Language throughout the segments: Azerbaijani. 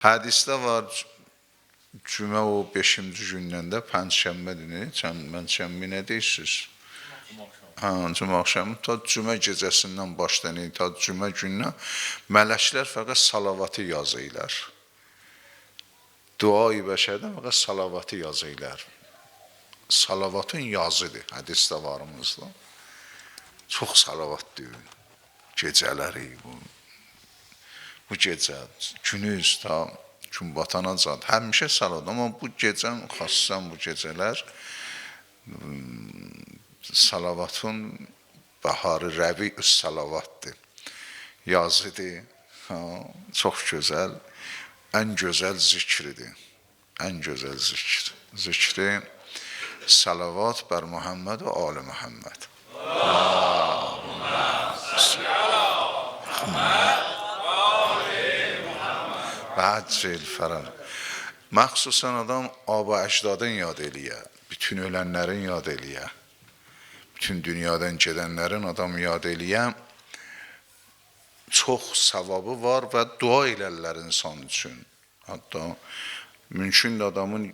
Hədisdə var, cümə o 5-ci gündən də pənşənbədir. Pənşənbə nə deyirsiniz? Cümə axşamı ta cümə gecəsindən başlanır, ta cümə gününə mələklər fəqət salavatı yazırlar. Dua-i bəşərdən fəqət salavatı yazırlar. Salavatın yazıdır, hədisdə varımızda. Çox salavat deyil. Gecələri bu gecə, günüz ta gün batana can, həmişə salavat. Amma bu gecən, xassən bu gecələr salavatın baharı rəbi-üs salavatdır. Yazıdır, çox gözəl, ən gözəl zikridir. Ən gözəl zikr. Zikri salavat bər Muhammed və Ali Muhammed. Bəcil fərən. Məxsusən adam aba əcdadın yad eləyə, bütün ölənlərin yad eləyə, bütün dünyadan gedənlərin adam yad eləyə, çox savabı var və dua elərlər insan üçün. Hatta mümkündür adamın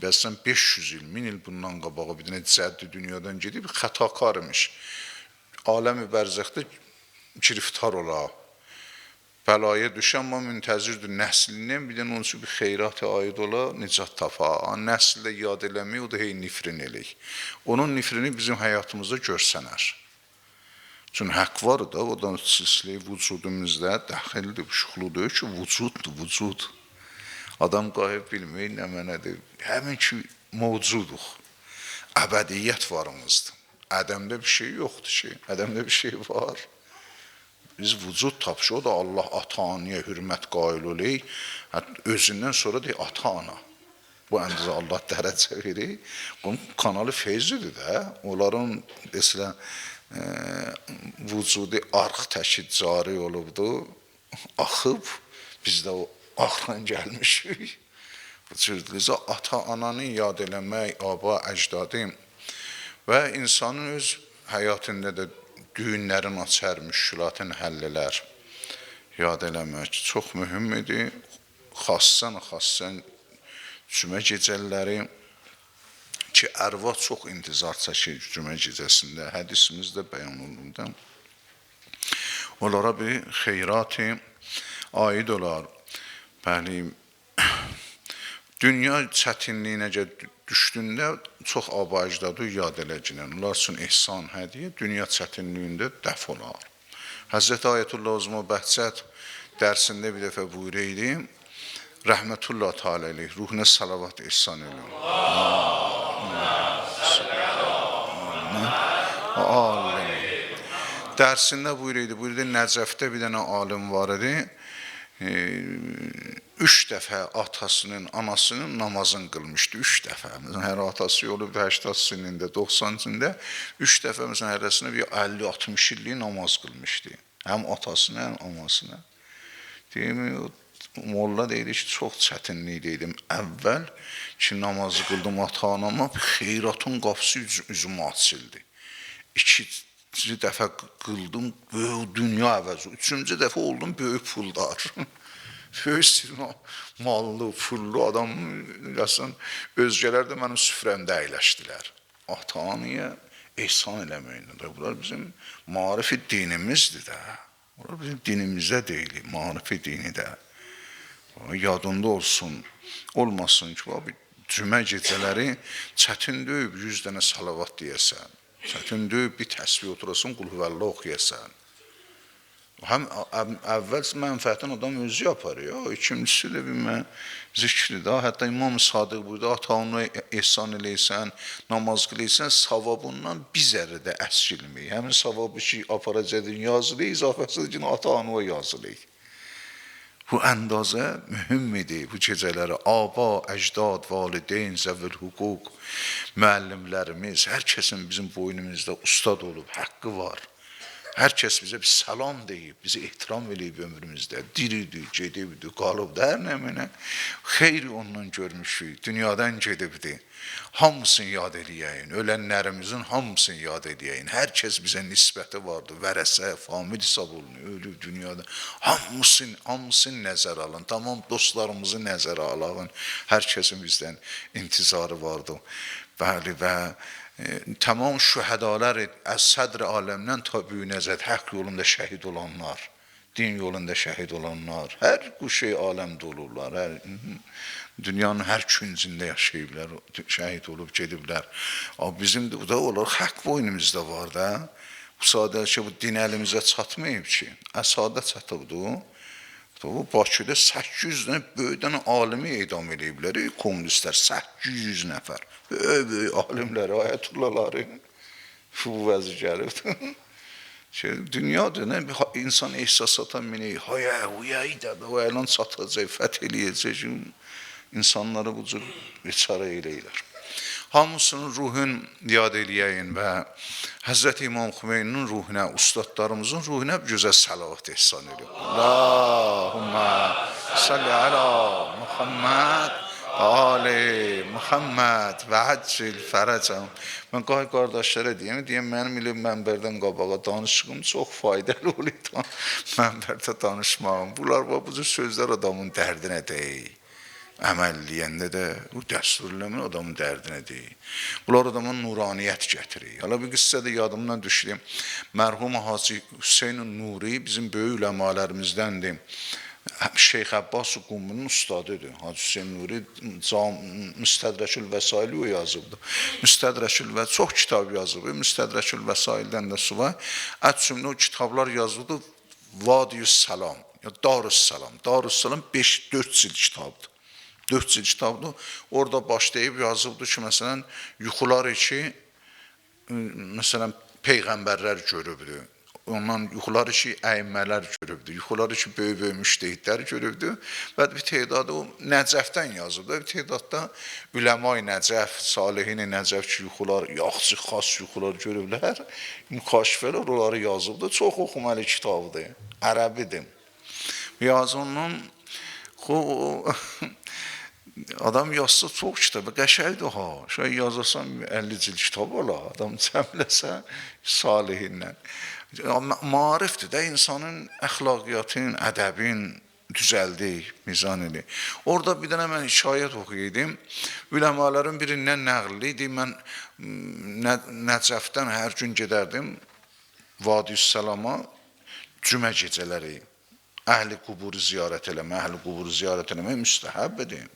bəzən 500 il, 1000 il bundan qabağa bir dənə cəddi dünyadan gedib, xətakar imiş. Aləmi bərzəxdə giriftar ola, bəlaya düşən, amma müntəzirdir nəslindən, bir dənə onun üçün bir xeyratı aid ola, nicat tapa. Nəsli də yad eləmək, o da hey nifrin elək. Onun nifrini bizim həyatımızda görsənər. Çünki haqq var da, o da silsilə-i vücudumuzda dəxildir, şuxludur ki, vücuddur, vücud. Adam qayıb bilmək nə mənədir. Həmin ki, mövcuduq. Əbədiyyət varımızdır. Ədəmdə bir şey yoxdur ki, ədəmdə bir şey var. Biz vücud tapışı, o da Allah ata-anaya hürmət qail olək, özündən sonra deyək, ata-ana. Bu əndizə Allah dərəcə verir. Bunun kanalı feyzidir də, onların desilən, vücudi arx təki cari olubdur, axıb, biz də o axran gəlmişik. Bu cürdülüzə ata-ananı yad eləmək, aba, əcdadı və insanın öz həyatında da düyünlərin açar, müşkülatın həllələr yad eləmək çox mühümdir. Xassən cümə gecələri ki, ərva çox intizar çəkir cümə gecəsində, hədisimizdə bəyan olundu. Onlara bir xeyratı aid olar. Bəli, dünya çətinliyinə düşdündə çox aba-əcdadı yad eləcəklər. Onlar üçün ehsan, hədiyə dünya çətinliyində dəf olar. Həzrəti Ayətullah Uzma Bəhcət dərsində bir dəfə buyuraydı, rəhmətullah teala eləyik, ruhuna salavat ehsan eləyik. Dərsində buyuraydı, Nəcəfdə bir dənə alim var idi, 3 dəfə atasının, anasının namazını qılmışdı, 3 dəfə. Məsələn, hər atası olubdu 80 sinində, 90 sinində, 3 dəfə məsələn, hərəsində bir 50-60 illik namaz qılmışdı. Həm atasına, həm anasına. Deyim, molla deyildi ki, çox çətinlik deyildim. Əvvəl ki, namazı qıldım ata-anama, xeyratın qapısı üzümə açıldı. 2-ci dəfə qıldım, böyük dünya əvəzi. 3-cü dəfə oldum, böyük puldar. Böyük mallı, pullu adam, özgələr də mənim süfrəmdə əyləşdilər. Ata-anaya ehsan eləməklə. Bunlar bizim marifi dinimizdir də. Bunlar bizim dinimizdə deyil, marifi dini də. Yadında olsun, olmasın ki, cümə gecələri çətin döyüb 100 dənə salavat deyəsən. Çətin döyüb bir təsbih oturasın, qul-hüvəllə oxuyasan. Həm əvvəl mənfəətən adam özü yapar ya, ikincisi də bilmə zikri də, hətta İmam-ı Sadıq burada ata-ona ehsan eləysən, namaz qılıysan, savabından bir zərrə də əskilməyik. Həmin savabı ki, aparacaqdır, yazılıyıq, izafəsidir ki, ata-anaya yazılıyıq. Bu əndazə mühümmidir, bu gecələri aba, əcdad, valideyn, zəvvəl hüquq, müəllimlərimiz, hər kəsin bizim boynumuzda ustad olub, haqqı var. Hər kəs bizə bir salam deyib, bizi ehtiram eləyib ömrümüzdə. Diridir, gedibdir, qalıbdır, hər nəminə. Xeyri ondan görmüşük, dünyadan gedibdir. Hamısını yad eləyəyin, ölənlərimizin hamısını yad eləyəyin. Hər kəs bizə nisbəti vardır, vərəsə, famil hesab olunur, ölüb dünyada. Hamısını nəzərə alın, tamam dostlarımızı nəzərə alın. Hər kəsin bizdən intizarı vardır. Bəli, və tamam şühədalar az sədr aləmdən ta büyünəcət haqq yolunda şəhid olanlar, din yolunda şəhid olanlar, hər quşey aləmdə olurlar, dünyanın hər küncündə yaşayıblar, şəhid olub gediblər. Bizim də olar, haqq boynumuzda var da, bu sadəcə ki, bu din əlimizə çatmayıb ki, əsadə çatıbdır. Bakıda 800 dənə böyük dənə alimi edam eləyiblər, komünistlər, 800 nəfər. Böyük alimləri, ayətullaları bu vəzi gəlibdir. Dünyadır, insan ehsasata minir, huyayda da, o əlan çatacaq, fəth eləyəcək, insanları bu cür biçara eləyirlər. Hamısının ruhun yad eləyəyin və Həzrət İmam Xümeyninin ruhuna, ustadlarımızın ruhuna gözəl salavat ehsan edin. Allahümmə salli ala Muhammed və ali Muhammed və həccil fərəcəm. Mən qay qardaşlara deyəm, mənim ilə mənbərdən qabağa danışığım çox faydalı olur. Mənbərdə danışmağım. Bunlar bu cür sözlər adamın dərdinə deyil. Əməlliyəndə də bu dəsturləmin adamın dərdinə deyil. Bunlar adamın nuraniyyət gətirir. Hala bir qıssə də yadımdan düşdüm. Mərhum Hacı Hüseyn Nuri bizim böyük üləmalarımızdəndir. Şeyx Abbas Qumrunun ustadıdır. Hacı Hüseyn Nuri Müstədrəkül Vəsaili o yazıbdır. Müstədrəkül və çox kitab yazıb. Müstədrəkül Vəsaildən də su var. Ət-Sümnə o kitablar yazıldı. Vadiyüs Salam, ya Darüssalam. Darüssalam 5-4 cild kitabdır. 4 cild kitabdır. Orada başlayıb yazıbdır ki, məsələn, yuxular ki, məsələn, peyğəmbərlər görübdür. Ondan yuxular ki, əyimmələr görübdür. Yuxular ki, böyük müştəhidlər görübdür. Və bir tedadı o Nəcəfdən yazıbdır. Bir tedadda Üləma-i Nəcəf, Salihin-i Nəcəf ki, yuxular, yaxşı, xas yuxular görüblər. Mükaşifələr onları yazıbdır. Çox oxumalı kitabdır. Ərəbidir. Yazından, adam yazsa çox kitabı, qəşəkdir ha. Şöyle yazarsan 50 cild kitab ola, adam cəmləsə Salihindən. Marifdir də insanın əxlaqiyyatın, ədəbin düzəldik, mizan edir. Orada bir dənə mən hikayət oxuyaydım. Üləmaların birindən nəql idi. Mən Nəcəfdən hər gün gedərdim Vadiyüssalama cümə gecələri. Əhli quburu ziyarət eləmək müstəhəb edir.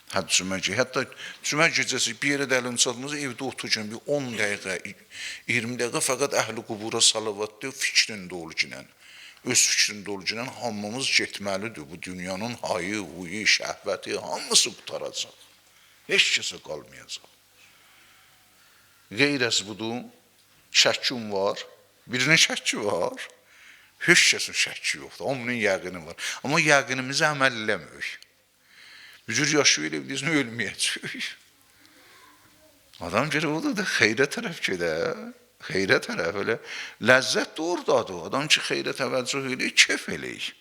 Hətta cümə gecəsi bir yerə dəlin çatmazsa evdə otururken bir 10 dəqiqə, 20 dəqiqə fəqət əhli qubura salavatdır, fikrin dolu ginən. Öz fikrin dolu ginən hamımız getməlidir. Bu dünyanın hayı, huyu, şəhvəti hamısı qutaracaq. Heç kəsə qalmayacaq. Qeyrəz budur, şəkkim var, birinin şəkki var, heç kəsin şəkki yoxdur, hamının yəqini var. Amma yəqinimizi əməl eləmirik. Bir cür yaşayıb bizini ölməyəcək. Adam gəlir, o da xeyrə tərəf gedir. Xeyrə tərəf, elə ləzzət də oradadır. Adam ki, xeyrə təvəccüh eləyir, kef eləyir.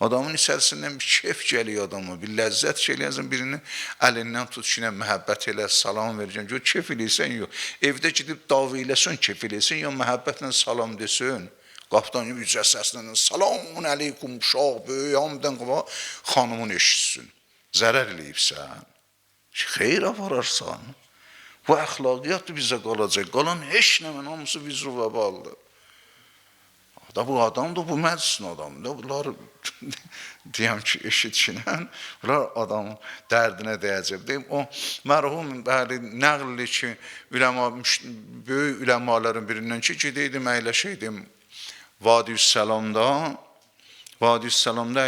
Adamın içərisindən bir kef gəlir adamı, bir ləzzət gələyəsən, birinin əlindən tut ki, məhəbbət elə, salam verəcəkən, gör, kef eləyirsən, yox. Evdə gidib davi eləsən, kef eləyirsən, ya məhəbbətlə salam desən, qapdan yücə səslə, salamun əleykum, şah, böyük, hamıdan qaba, xanımın eşitsin. Zərər eləyibsən, xeyr apararsan, bu əxlaqiyyat bizə qalacaq, qalan heç nəmən hamısı vizru və baldır. Bu adam da bu məclisin adamdır, bunlar deyəm ki, eşitçinən, bunlar adamın dərdinə dəyəcək. O mərhum nəqlli ki, böyük üləmaların birindən ki, gedəydim, əyləşəydim Vadiyüssalamda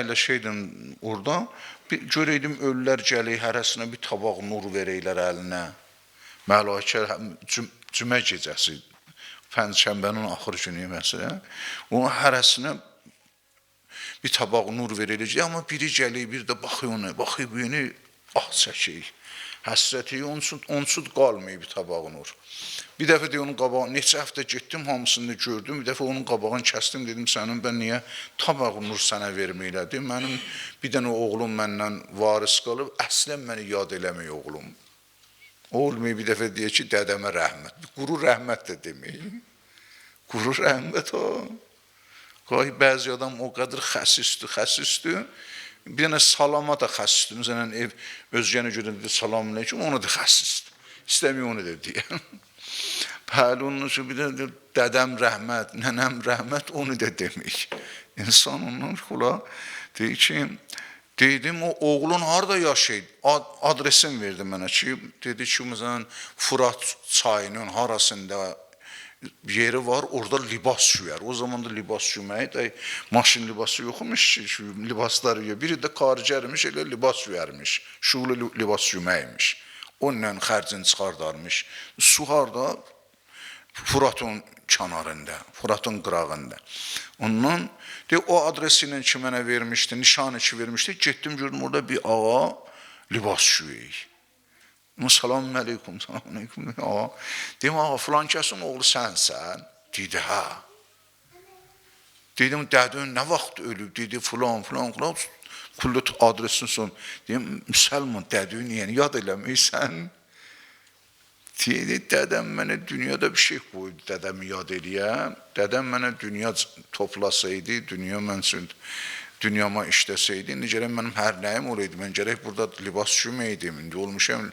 əyləşəydim orada, görəydim ölülər gəlir, hərəsinə bir tabaq nur verəklər əlinə. Mələkə cümə gecəsi, Pəncşənbənin axır günü məsələn, onun hərəsinə bir tabaq nur verəklər, amma biri gəlir, bir də baxıyor ona, baxıyor bu yeni ah çəkir. Həsrəti onsuz qalmayıb tabağın olur. Bir dəfə də onun qabağını, neçə həftə getdim, hamısını gördüm. Bir dəfə onun qabağını kəstim, dedim, sənin ben niyə tabağın nur sənə verməklədir? Mənim bir dənə oğlum məndən varis qalıb, əslən məni yad eləmək oğlum. Olmayıb bir dəfə deyək ki, dədəmə rəhmət. Quru rəhmət də demək. Quru rəhmət o. Qahi bəzi adam o qədər xəsisdir. Bir dənə salama da xəsisdir. Məsələn, ev özgənə görə dedi, salam aleyküm, onu da xəsisdir. İstəmiyor onu da deyəm. Bəli, onun üçün bir də dədəm rəhmət, nənəm rəhmət, onu da demək. İnsan ondan xula deyir ki, dedim, o oğlun harada yaşaydı? Adresin verdi mənə ki, dedi ki, məsələn, Fırat çayının harasında yeri var, orada libas şüyər. O zaman da libas şümək də maşın libası yoxmuş ki, libaslar yiyor. Biri də qaricərmiş, elə libas şüyərmiş, şuğlu libas şüməkmiş. Onunla xərcini çıxardarmış. Su harada? Fıratın kənarında, Fıratın qırağında. Ondan o adresiyle ki mənə vermişdi, nişanı ki vermişdi, getdim gördüm orada bir ağa libas şüyək. Selamun aleyküm, selamun aleyküm. Dedim, ağa filan kəsin oğlu sənsən? Dedi, hə. Dedim, dədin nə vaxt ölüb? Dedi, filan. Kullut adresin son. Dedim, müsəlman dədin yəni yad eləməksən? Dedi, dədəm mənə dünyada bir şey qoydu, dədəmi yad eləyəm. Dədəm mənə dünya toplasaydı, dünya mən üçün dünyama işləsəydi, necələ mənim hər nəyim olaydı. Mən gərək burada libas şüməydim. İndi olmuşam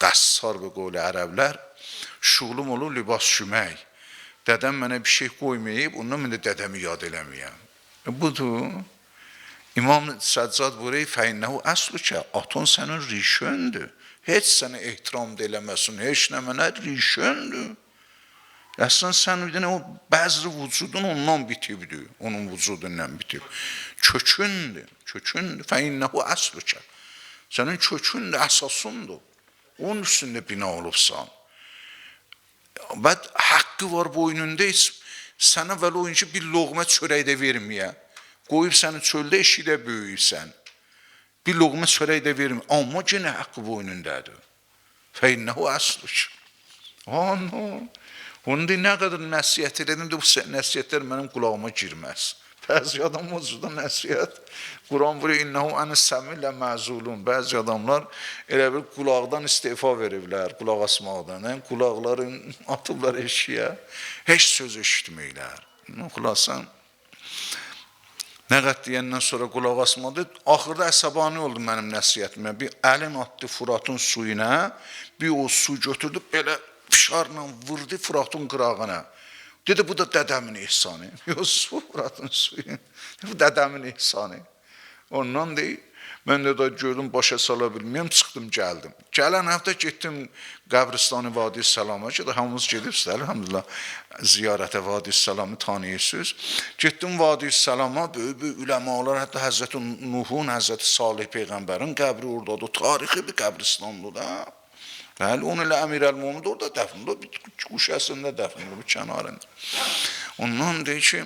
qəssar və qovlu ərəblər. Şuğlum olur libas şümək. Dədəm mənə bir şey qoymayıb, ondan mən də dədəmi yad eləməyəm. Budur. İmam Səccad buyuruyor, fəinnəhu əslükə, aton sənin rişöndür. Heç sənə ehtiram da eləməsin, heç nə mənə rişöndür. Əslən sən bir dənə o bəzri vücudun ondan bitibdir, onun vücudundan bitib. Kökündür, fəinnəhu əslükə. Sənin kökündür, əsasındır. Onun üstündə bina olubsan. Və haqqı var boynunda, sənə vəl oyuncu bir loğmə çörək də verməyə. Qoyub səni çöldə eşilə böyüysən. Bir loğmə çörək də verməyə. Amma yenə haqqı boynundadır. Fəinnəhu əslükə. Onu da nə qədər nəsiyyət ededim də bu nəsiyyətlər mənim qulağıma girməz. Bəzi adam o cürdən nəsiyyət. Quran buyuruyor, innəhu ənis-səmillə məzulun. Bəzi adamlar elə bir qulaqdan istifa veriblər, qulaq asmaqdan. Qulaqların atıblar eşiyə, heç söz eşitməklər. Xülasən, nə qəd deyəndən sonra qulaq asmadı. Axırda əsəbani oldu mənim nəsiyyətimə. Bir əlin atdı Fıratın suyuna, bir o su götürdü, belə fişarla vurdu Fıratın qırağına. Dedi, bu da dədəmin ihsanı. Yox, su Fıratın suyu. Bu dədəmin ihsanı. Ondan deyil, mən də gördüm, başa sala bilməyəm, çıxdım, gəldim. Gələn həftə getdim Qəbristanı Vadi-Səlama ki, hamımız gedibsiniz, elhamdülillah, ziyarətə Vadi-Səlamı tanıyırsınız. Getdim Vadi-Səlama, böyük üləmalar, hətta Həzrəti Nuhun, Həzrəti Salih Peyğəmbərin qəbri oradadır, tarixi bir qəbristandır da. Bəli, onu ilə Əmir-əl-Mumid orada dəfndir, bir quşəsində dəfndir, bir kənarında. Ondan deyir ki,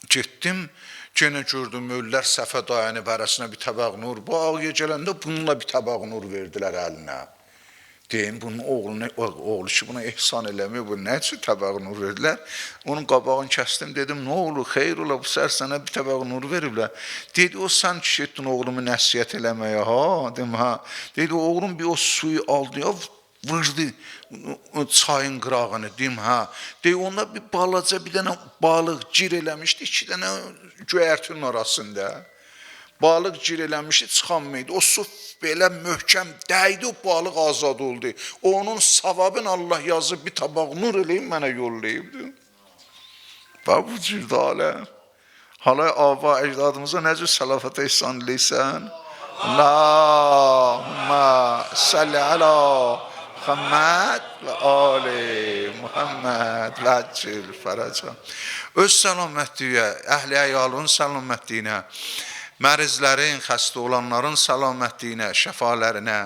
getdim, yenə gördüm, ölülər səfə dayanıb ərəsinə bir təbəq nur. Bu ağıya gələndə bununla bir təbəq nur verdilər əlinə. Deyim, bunun oğlu ki, buna ehsan eləmir, bu nə üçün təbəq nur verdilər? Onun qabağını kəsdim, dedim, nə olur, xeyr ola, bu sər sənə bir təbəq nur veriblər. Dedi, o sən ki, etdin oğlumu nəsiyyət eləməyə, dedim, Dedi, oğlum bir o suyu aldı, vırdı çayın qırağını, deyim, Deyim, onda bir balaca, bir dənə balıq gir eləmişdi, 2 dənə göyərtinin arasında. Balıq gir eləmişdi, çıxanmaydı. O su belə möhkəm dəydi, o balıq azad oldu. Onun savabını Allah yazıb bir tabaq nur eləyib, mənə yollayıbdı. Bax, bu cürdə aləm. Hala ava əcdadımıza necə səlafətə ihsan eləysən? Allahümmə səlli alə Muhammed və ali Muhammed və əcil fərəcə. Öz səlamətliyə, əhli əyalın səlamətliyinə, mərizlərin, xəstə olanların səlamətliyinə, şəfələrinə,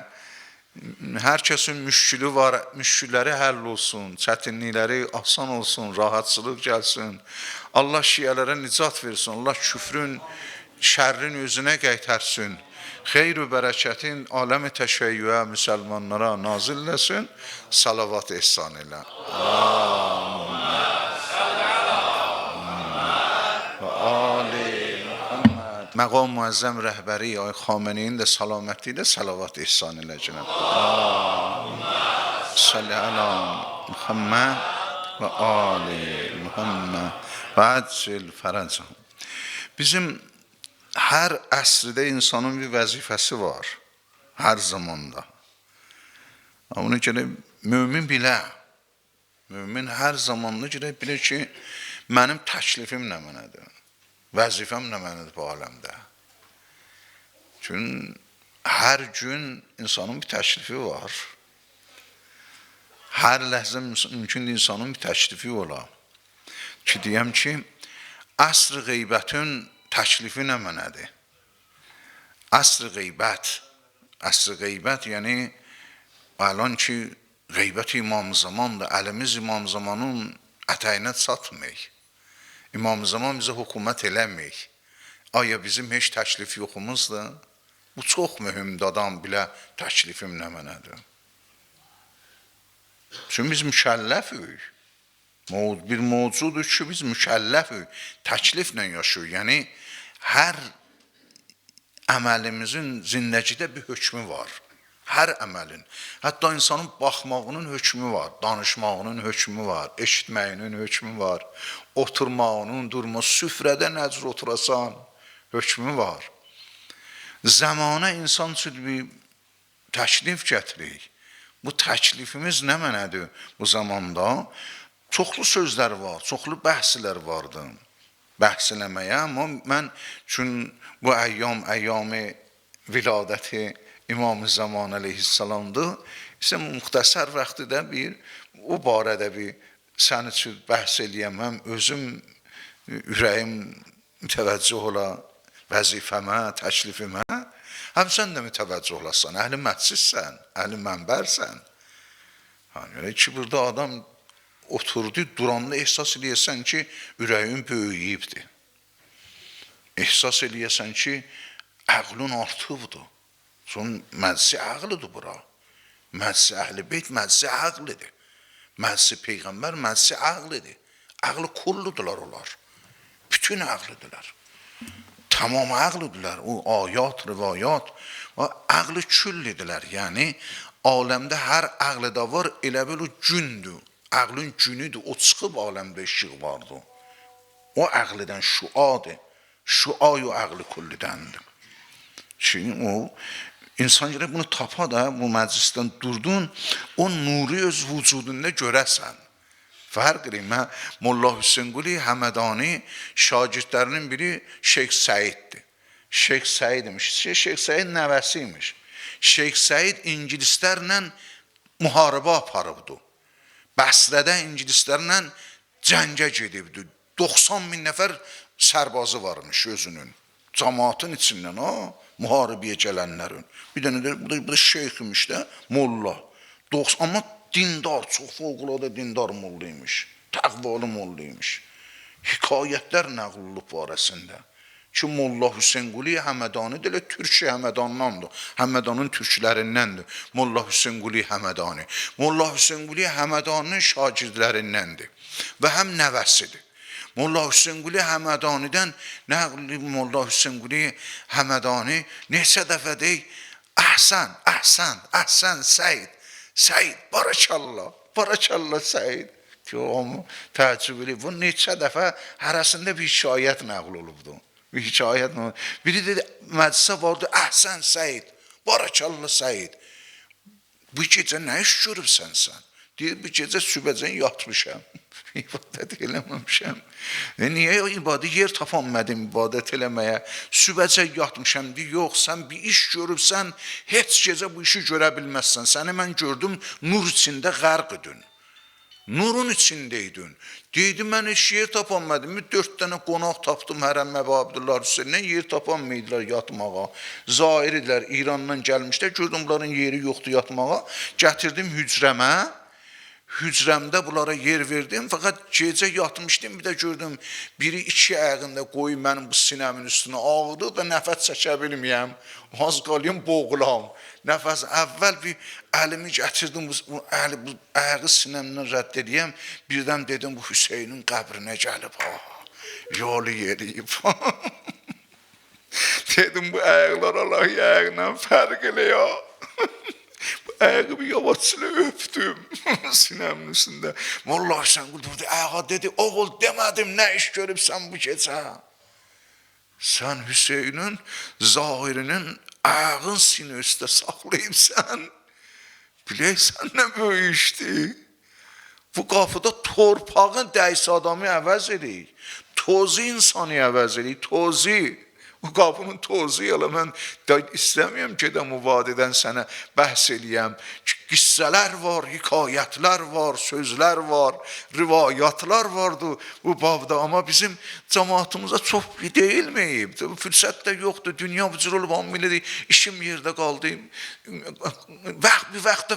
hər kəsin müşkülü var, müşkülləri həll olsun, çətinlikləri asan olsun, rahatçılıq gəlsin. Allah şiyələrə nicat versin, Allah küfrün, şərrin özünə qaytarsın. xeyr-ü bərəkətin aləmi təşəyyüə müsəlmanlara nazil eləsin, salavat ehsan elə. Məqam müəzzəm rəhbəri ay Xameneyin də salaməti ilə salavat ehsan elə cənab. Salli əla Muhammed və ali Muhammed və əcil fərəcəm. Bizim hər əsrdə insanın bir vəzifəsi var, hər zamanda. Ona görə mömin bilə, mömin hər zamanda görə bilir ki, mənim təklifim nə mənədir, vəzifəm nə mənədir bu aləmdə. Çünki hər gün insanın bir təklifi var. Hər ləhzə mümkündür insanın bir təklifi ola. Ki, deyəm ki, əsr qeybətin təklifi nə mənədir? Əsr qeybət, yəni, əlan ki, qeybət İmam-ı Zamandır, əlimiz İmam-ı Zamanın ətəyinə çatmayıq. İmam-ı Zaman bizə hökumət eləməyik. Aya bizim heç təklif yoxumuzdur? Bu çox mühümdür, adam bilə təklifim nə mənədir. Çünki biz mükəlləfük. Bir mövcudur ki, biz mükəlləfük. Təkliflə yaşayıq. Yəni, hər əməlimizin zindəgidə bir hökmü var. Hər əməlin. Hətta insanın baxmağının hökmü var, danışmağının hökmü var, eşitməyinin hökmü var, oturmağının, süfrədə necə oturasan hökmü var. Zamana insan üçün bir təklif gətirik. Bu təklifimiz nə mənədir bu zamanda? Çoxlu sözlər var, çoxlu bəhslər vardır. Bəhs eləməyə, amma mən üçün bu əyyam-i viladəti İmam-ı Zaman əleyhissalamdır. İşte müxtəsər vaxtda o barədə sən üçün bəhs eləyəməm, özüm ürəyim mütəvəccüh ola vəzifəmə, təklifimə. Həm sən də mütəvəccüh olasan, əhli məclissən, əhli mənbərsən. Yəni ki, burada adam oturdu, duranda ehsas eləyəsən ki, ürəyin böyüyübdir. Ehsas eləyəsən ki, əqlun artıbdır. Son məclisi əqlidir bura. Məclisi əhl-i beyt, məclisi əqlidir. Məclisi peyğəmbər, məclisi əqlidir. Əqli kulludular onlar. Bütün əqlidirlər. Tamam əqlidirlər. O ayat, rivayat, əqli küllidirlər. Yəni, aləmdə hər əqlidə var, elə bil o gündür. Əqlin günüdür, o çıxıb aləmdə işıq vardır. O əqlidən şuadır. Şuay o əqli kullidəndir. Çünki o, insan görə bunu tapa da, bu məclisdən durdun, o nuri öz vücudunda görəsən. Fərq edin, Molla Hüseynqulu Həmədani şagirdlərinin biri Şeyx Səiddir. Şeyx Səid imiş, Şeyx Səid nəvəsi imiş. Şeyx Səid ingilislərlə müharibə aparıbdı. Bəsrədə ingilislərlə cəngə gedibdi. 90.000 nəfər sərbazı varmış özünün. Cəmaatın içindən, müharibəyə gələnlərin. Bir dənə də, bu da şeyx imiş də, molla. Amma dindar, çox fövqəladə dindar molla imiş. Təqvalı molla imiş. Hikayətlər nəql olub barəsində. Ki, Molla Hüseynqulu Həmədani də elə Türk Həmədandandır. Həmədanın türklərindəndir. Molla Hüseynqulu Həmədani. Molla Hüseynqulu Həmədaninin şagirdlərindəndir. Və həm nəvəsidir. Molla Hüseynqulu Həmədanidən nəqli Molla Hüseynqulu Həmədani neçə dəfə deyik, əhsən, əhsən, əhsən Səid, Səid, barakallah Səid. Ki, o təəccüb edib. Bu neçə dəfə hərəsində bir hikayət nəql olubdur. Bir hikayət nəql olubdur. Biri dedi, məclisə vardı, əhsən Səid, barakallah Səid. Bu gecə nə iş görübsən sən? Deyir, bu gecə sübəcən yatmışam. İbadət eləməmişəm. Niyə ibadət yer tapanmadım ibadət eləməyə? Sübəcə yatmışam. Deyir, yox, sən bir iş görübsən, heç gecə bu işi görə bilməzsən. Səni mən gördüm, nur içində qərq edin. Nurun içindeydin. Deydi, mən heç yer tapanmadım. 4 dənə qonaq tapdım hərəm Məbi Abdullah Hüseynindən, yer tapanmaydılar yatmağa. Zahir idilər, İrandan gəlmişlər, gördüm bunların yeri yoxdur yatmağa. Gətirdim hücrəmə. hücrəmdə bunlara yer verdim. Fəqət gecə yatmışdım, bir də gördüm, biri iki ayağında qoyub mənim bu sinəmin üstünə ağdı və nəfəs çəkə bilməyəm. Az qalayım boğulam. Nəfəs əvvəl bir əlimi gətirdim, bu ayağı sinəmdən rədd edəyəm. Birdən dedim, bu Hüseynin qəbrinə gəlib, yolu yeriyib. Dedim, bu ayaqlar Allah ayağından fərqli ya. Ayağı bir yavaşçıyla öptüm sinəmin üstündə. Molla Hüseyin burada ayağa dedi, oğul demədim, nə iş görüb sən bu gecə? Sən Hüseynin zahirinin ayağın sinə üstə saxlayıbsən. Biləysən nə böyük işdir? Bu qapıda torpağın dəysi adamı əvəz edik. Tozu insanı əvəz edik, tozu. Bu qapının tozu yala, mən istəməyəm gedəm o vadədən sənə bəhs eləyəm. Qissələr var, hikayətlər var, sözlər var, rivayətlər vardı bu babda. Amma bizim cəmaatımıza çox deyilməyib. Fürsət də yoxdur, dünya bu cür olub, hamilidir, işim yerdə qaldı. Vaxt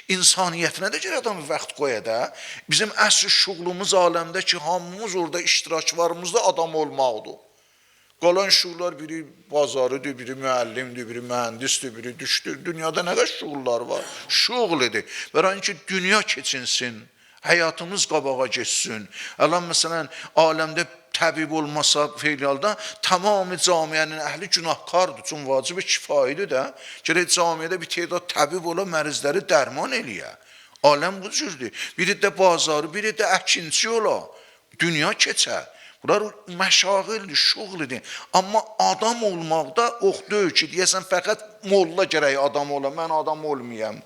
insaniyyətinə də görə adam vaxt qoya da. Bizim əsr şuğlumuz aləmdə ki, hamımız orada iştiraklarımızda adam olmaqdır. Qalan şuğullar biri bazarıdır, biri müəllimdir, biri mühəndisdir, biri düşdür. Dünyada nə qədər şuğullar var? Şuğul idi. Vərən ki, dünya keçinsin, həyatımız qabağa geçsin. Əlam, məsələn, aləmdə təbib olmasa feyliyalda, tamamı camiyənin əhli günahkardır, üçün vacib kifayidir də. Gərək camiyədə bir teydad təbib ola, mərizləri dərman eləyə. Aləm bu cürdür. Biri də bazarı, biri də əkinçi ola. Dünya keçər. Bunlar məşağildir, şuğlidir. Amma adam olmaqda ox deyil ki, deyəsən, fəqət molla gərək adam ola, mən adam olmayam.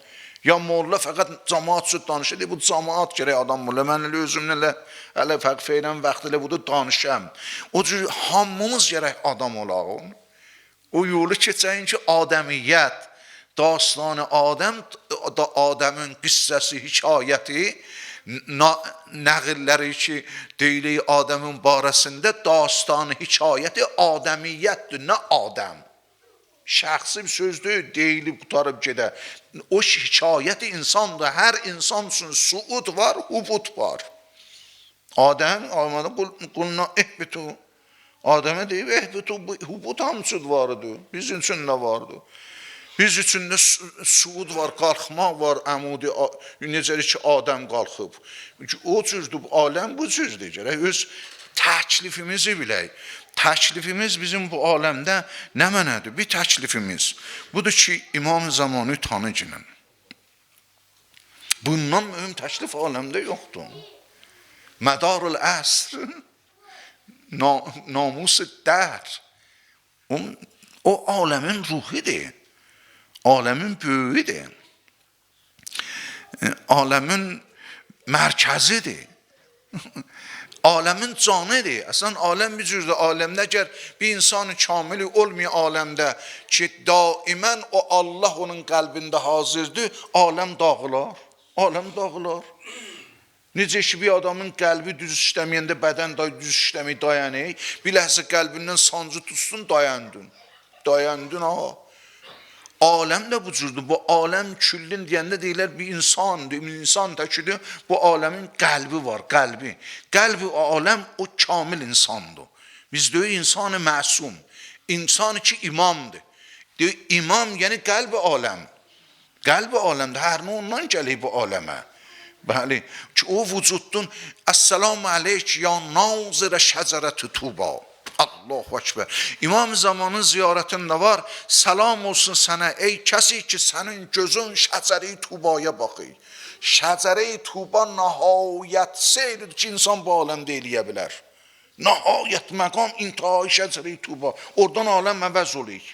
Ya molla fəqət cəmaat söz danışır, bu cəmaat gərək adam ola. Mən özümlə hələ fərq feyrən vaxtilə budur danışam. O cür hamımız gərək adam olaq. O yolu keçəyin ki, adəmiyyət, dastanı Adəm, Adəmin qissəsi, hikayəti, nəğilləri ki, deyilik Adəmin barəsində dastanı, hikayəti adəmiyyətdir, nə Adəm. Şəxsi bir sözdür, deyilib, qutarıb gedə. O hikayəti insandır, hər insan üçün suud var, hubut var. Adəm, qulna ehbitu. Adəmə deyib, ehbitu, hubut hamısı vardır, bizim üçün nə vardır? Biz üçün də suud var, qalxmaq var, əmudi, necə ki, Adəm qalxıb. O cürdür, aləm bu cürdür, gərək öz təklifimizi bilək. Təklifimiz bizim bu aləmdə nə mənədir? Bir təklifimiz. Budur ki, İmam Zamanı tanıcının. Bundan mühüm təklif aləmdə yoxdur. Mədarul əsr, namus-ı dər. O aləmin ruhidir. Aləmin böyüdür, aləmin mərkəzidir, aləmin canıdır. Əslən, aləm bir cürdür, aləmdə əgər bir insan kamili olmuyor aləmdə ki, daimən o Allah onun qəlbində hazırdır, aləm dağılar, aləm dağılar. Necə ki, bir adamın qəlbi düz işləməyəndə bədən düz işləməyə dayanır, bir ləhsə qəlbindən sancı tutsun, dayandın ha. Aləm də bu cürdür, bu aləm küllün deyəndə deyilər bir insandır, insan təkidir, bu aləmin qəlbi var, qəlbi. Qəlbi o aləm o kamil insandır. Biz deyik insanı məsum, insanı ki imamdır. Deyik imam yəni qəlbi aləm. Qəlbi aləmdir, hər nə ondan gəlir bu aləmə. Bəli, ki o vücudun Əssəlamu aleyk ya nazirə şəcərə tutuba. Allahu Ekber. İmam Zamanın ziyarətində var. Salam olsun sənə ey kəsi ki, sənin gözün şəcəri Tubaya baxır. Şəcəri Tuba nəhayət seyridir ki, insan bu aləmdə eləyə bilər. Nəhayət məqam intihai şəcəri Tuba. Oradan aləm əvəz olur.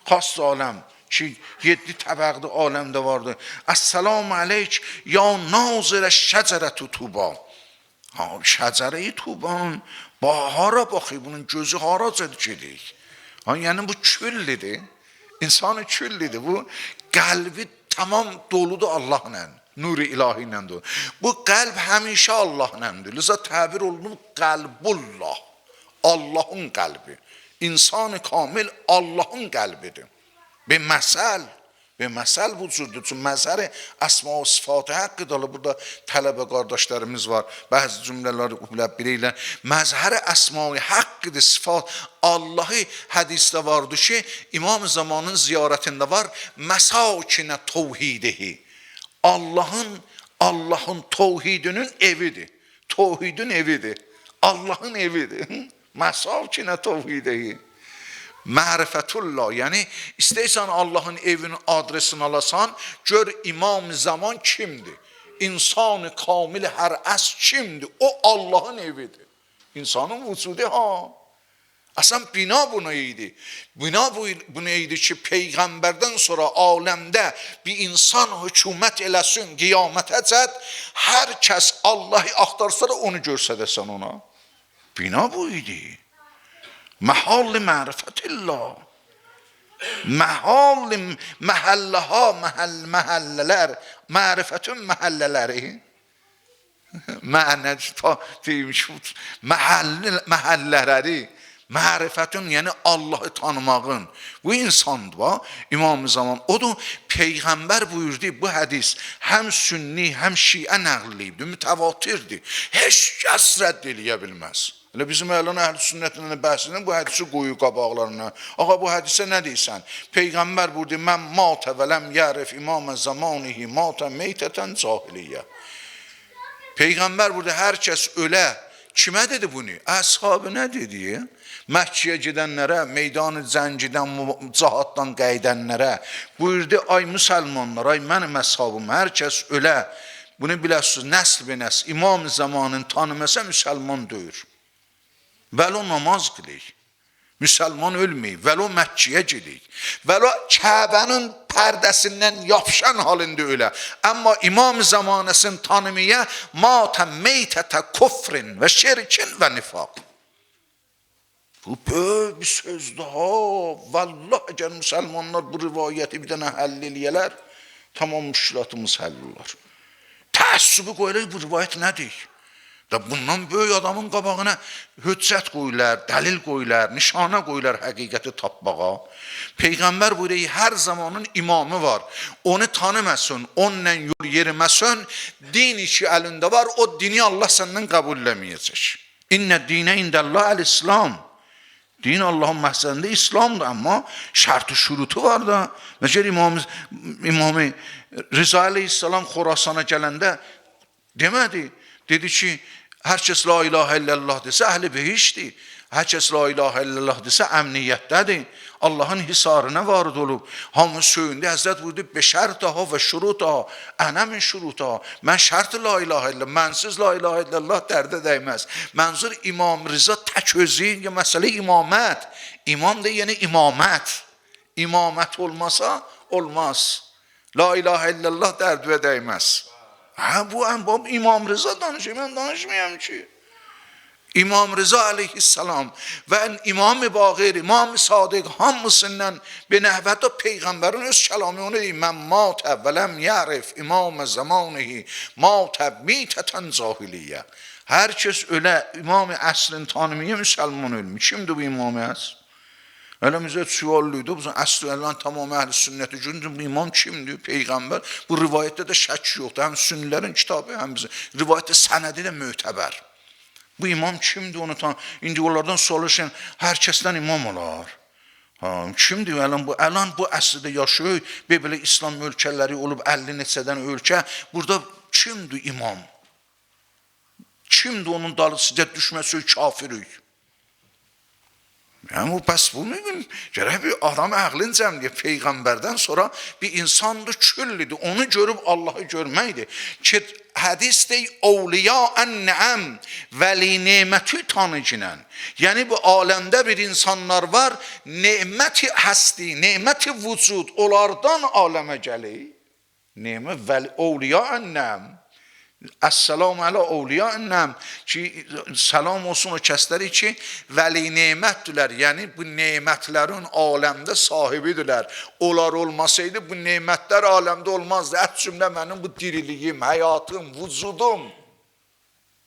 Xas aləm ki, 7 təbəqli aləmdə vardır. Əssəlamu aleyk ya nazirə şəcərə Tuba. Şəcəri Tubanın bahara baxır, bunun gözü haracadır gedir. Yəni bu küllidir, insanı küllidir. Bu qəlbi tamam doludur Allahla, nuri ilahi ilə dolu. Bu qəlb həmişə Allahlandır. Liza təbir olunub qəlbullah, Allahın qəlbi. İnsan-ı kamil Allahın qəlbidir. Bir məsəl, Və məsəl bu cürdür. Çünki məzhəri əsma və sıfatı haqqıdır. Burada tələbə qardaşlarımız var. Bəzi cümlələri bilirlər. Məzhəri əsma və haqqıdır, sıfat. Allahı hədisdə vardır ki, İmam Zamanın ziyarətində var. Məsakinə tevhidihi. Allahın tevhidinin evidir. Tevhidin evidir. Allahın evidir. Məsakinə tevhidihi. Mərifətullah, yəni istəyirsən Allahın evinin adresini alasan, gör İmam Zaman kimdir? İnsan-ı kamil hər əs kimdir? O Allahın evidir. İnsanın vücudu Aslında bina buna idi. Bina buna idi ki, Peyğəmbərdən sonra aləmdə bir insan hükümət eləsin, qiyamətəcət, hər kəs Allahı axtarsa da onu görsədəsən ona. Bina bu idi. Məhal-i mərifətillah. Məhəlləha, məhəllələr, mərifətün məhəllələri. Mənəcə deymiş, məhəllələri. Mərifətün, yəni Allahı tanımağın. Bu insandır, İmam-ı Zaman. Odur, Peyğəmbər buyurdu, bu hədis həm sünni, həm şiə nəqliyibdir, mütəvatirdir. Heç kəs rədd eləyə bilməz. Elə bizim əlan əhl-i sünnətindən bəhsinin bu hədisi qoyu qabaqlarına. Ağa, bu hədisə nə deyirsən? Peyğəmbər buyurdu, mən matə və ləm yərif imamə zamanihi matə meytətən cahiliyyə. Peyğəmbər buyurdu, hər kəs ölə. Kimə dedi bunu? Əshabı nə dedi? Məhkiyə gedənlərə, meydanı zəngidən, cahatdan qəydənlərə buyurdu, ay müsəlmanlar, ay mənim əshabım, hər kəs ölə. Bunu biləsiniz, nəsl və nəsl. İmam Zamanın tanıməsə müsəlman döyür. Vəlo namaz qılıyıq. Müsəlman ölməyib. Vəlo Məkkiyə gediyik. Vəlo Kəbənin pərdəsindən yapışan halında ölə. Amma İmam Zamanəsini tanımaya matə meytətə kufrin və şirkin və nifaq. Bu böyük bir sözdür. Vallahi əgər müsəlmanlar bu rivayəti bir dənə həll eləyələr, tamam müşkilatımız həll olar. Təəssübü qoyular, bu rivayət nədir? Bundan böyük adamın qabağına hüccət qoyular, dəlil qoyular, nişana qoyular həqiqəti tapmağa. Peyğəmbər buyuruyor, hər zamanın imamı var. Onu tanımasın, onunla yol yeriməsin, din işi əlində var, o dini Allah səndən qəbul eləməyəcək. İnnə dinə indəllah əl-İslam. Din Allahın məhzəndə İslamdır, amma şərti şurutu var da. Necə İmam-ı Rıza Aleyhisselam Xorasana gələndə demədi. Dedi ki, hər kəs la ilahə illallah desə əhl-i behişdir. Hər kəs la ilahə illallah desə əmniyyətdədir. Allahın hisarına varid olub. Hamı söyündə Həzrət buyurdu, beşərtəha və şurutaha, ənəmin şurutaha. Mən şərt la ilahə illallah, mənsiz la ilahə illallah dərdə dəyməz. Mənzur İmam Rıza tək özü, məsələ imamət. İmam da yəni imamət. İmamət olmasa olmaz. La ilahə illallah dərdvə dəyməz. Bu İmam Rıza danışıyor, mən danışmayayım ki. İmam Rıza aleyhisselam və İmam-ı Baqir, İmam-ı Sadiq hamısından bir nəhvətdə Peyğəmbərin öz kəlamı onu deyir. Mən matə və ləm yərif İmam-ı Zamanihi matə mitətən cahiliyyə. Hər kəs ölə İmam-ı Əslin tanımıya müsəlman ölmüş. Kimdir bu İmam-ı Əsl? Əlimizə suallıydı, bu əsl ələn tamam əhl-i sünnəti gündür, bu imam kimdir, Peyğəmbər? Bu rivayətdə də şək yoxdur, həm sünnilərin kitabı, həm bizim rivayətdə sənədi də mötəbər. Bu imam kimdir, onu tanım. İndi onlardan soruşun, hər kəsdən imam olar. Kimdir, ələn bu əsrdə yaşıyor, belə İslam ölkələri olub 50 neçədən ölkə, burada kimdir imam? Kimdir onun dalısıca düşməsi kafirik? Yəni, bəs bunu gərək bir adam əqlin cəmliyə Peyğəmbərdən sonra bir insandır, küllidir, onu görüb Allahı görməkdir. Ki, hədis deyil, ovliya ən-nəəm vəli neməti tanıcınən. Yəni, bu aləmdə bir insanlar var, neməti həsti, neməti vücud, onlardan aləmə gəlir. Nemət vəli, ovliya ən-nəəm. Əssəlamu ələ ovliya ennəm ki, salam olsun o kəsləri ki, vəli nemətdülər, yəni bu nemətlərin aləmdə sahibidirlər. Onlar olmasaydı bu nemətlər aləmdə olmazdı. Ət cümlə mənim bu diriliyim, həyatım, vücudum.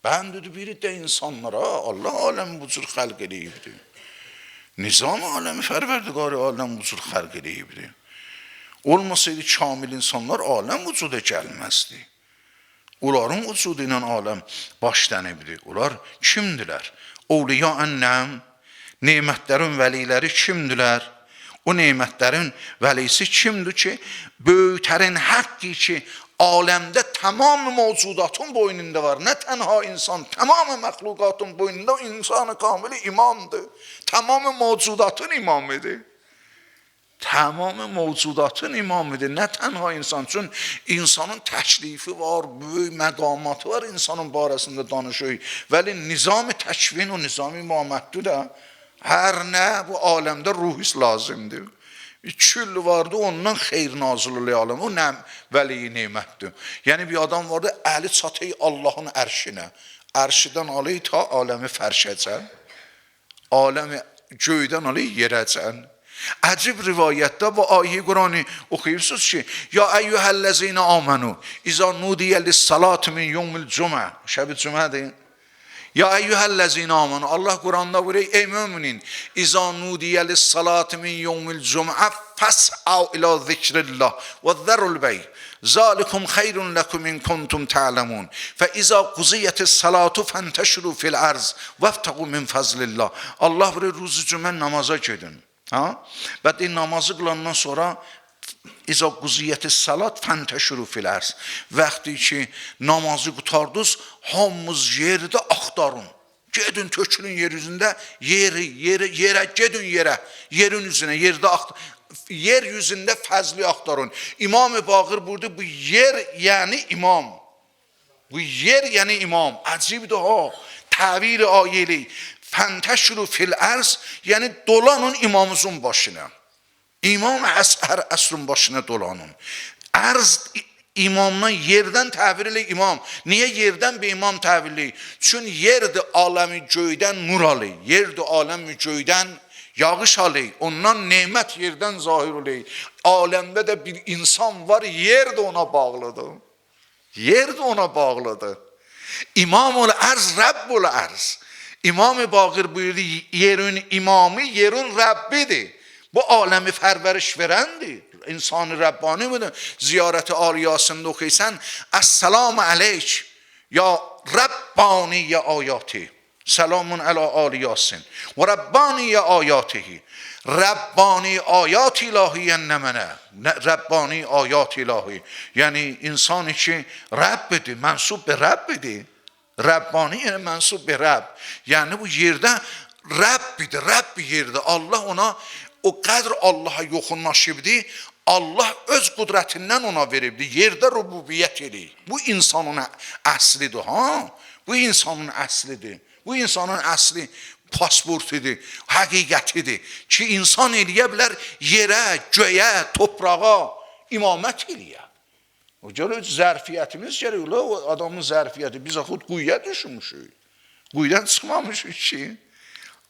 Ben dedi biri de insanlara Allah aləmi bu cür xəlq eləyibdir. Nizam aləmi fərverdiqari aləm bu cür xəlq eləyibdir. Olmasaydı kamil insanlar aləm vücuda gəlməzdi. Onların vücudu ilə aləm başlanıbdı. Onlar kimdilər? Ovliya ənəm, nemətlərin vəliləri kimdilər? O nemətlərin vəlisi kimdir ki, böyüklərin haqqı ki, aləmdə tamam mövcudatın boynunda var. Nə tənha insan, tamam məxluqatın boynunda insan-ı kamili imamdır. Tamam mövcudatın imamıdır. Tamam mövcudatın imamıdır. Nə tənha insan üçün insanın təklifi var, böyük məqamatı var insanın barəsində danışıyor. Vəli nizam-ı təkvin o nizam-ı imamətdir də. Hər nə bu aləmdə ruhis lazımdır. Kül vardı, ondan xeyr nazil aləm. O nə vəli nemətdir. Yəni bir adam vardı, əli çatı Allahın ərşinə. Ərşidən alıyı ta aləmi fərşəcən. Aləmi göydən alıyı yerəcən. Əcib rivayətdə bu ayə-i Qur'anı oxuyursunuz ki, ya əyyuhəl-ləzina amanu, izə nudiyə lis-salat min yevmil cümə. Şəb-i cümədir. Ya eyyuhellezine amanu. Allah Kur'an'da buyuruyor, ey müminin, İza nudiye lis-salati min yevmil cum'a fas'au ila zikrillah ve zerul bey. Zalikum hayrun lekum in kuntum ta'lemun. Fe iza quziyetis salatu fenteşru fil arz veftagu min fazlillah. Allah buyuruyor, ruzu cümə namaza gidin. Ha? Və namazı qılandan sonra İza quziyyəti salat fənteşuru fil ərz. Vaxtı ki, namazı qutardınız, hamımız yerdə axtarın. Gedin tökülün yer üzündə, yerə, gedin yerə, yerin üzünə, yerdə axtarın. Yer yüzündə fəzli axtarın. İmam-ı Baqir burada bu yer yəni imam. Bu yer yəni imam. Əcibdir ha. Təvil ayeli. Fənteşuru fil ərz, yəni dolanın imamımızın başına. İmam hər əsrın başına dolanın. Ərz imamdan yerdən təvirli imam. Niyə yerdən bir imam təvirli? Çünki yerdir aləmi göydən nur alır. Yerdir aləmi göydən yağış alır. Ondan nemət yerdən zahir olur. Aləmdə də bir insan var, yer də ona bağlıdır. Yer də ona bağlıdır. İmam-ül ərz, Rəbb-ül ərz. İmam-ı Baqir buyurdu, yerin imamı, yerin Rəbbidir. Bu aləmi fərvəriş verəndir. İnsan-ı Rəbbani midir? Ziyarəti aliyasında oxuysan, Əs-salamu aleyk, ya Rəbbani ya ayati. Selamun əla aliyasin. Və Rəbbani ya ayatihi. Rəbbani ayat ilahiyyən nə mənə? Rəbbani ayat ilahi. Yəni, insan ki, Rəbbidir, mənsub bir Rəbbidir. Rəbbani yəni mənsub bir Rəbb. Yəni, bu yerdə Rəbbidir, Rəbbi yerdə. Allah ona o qədr Allaha yoxunlaşıbdır, Allah öz qudrətindən ona veribdir, yerdə rububiyyət edir. Bu insanın əslidir, ha? Bu insanın əslidir. Bu insanın əsli pasportidir, həqiqətidir ki, insan eləyə bilər yerə, göyə, toprağa imamət eləyə. O görə zərfiyyətimiz gərək, o adamın zərfiyyəti, biz axud quyuya düşmüşük, quyudan çıxmamışıq ki.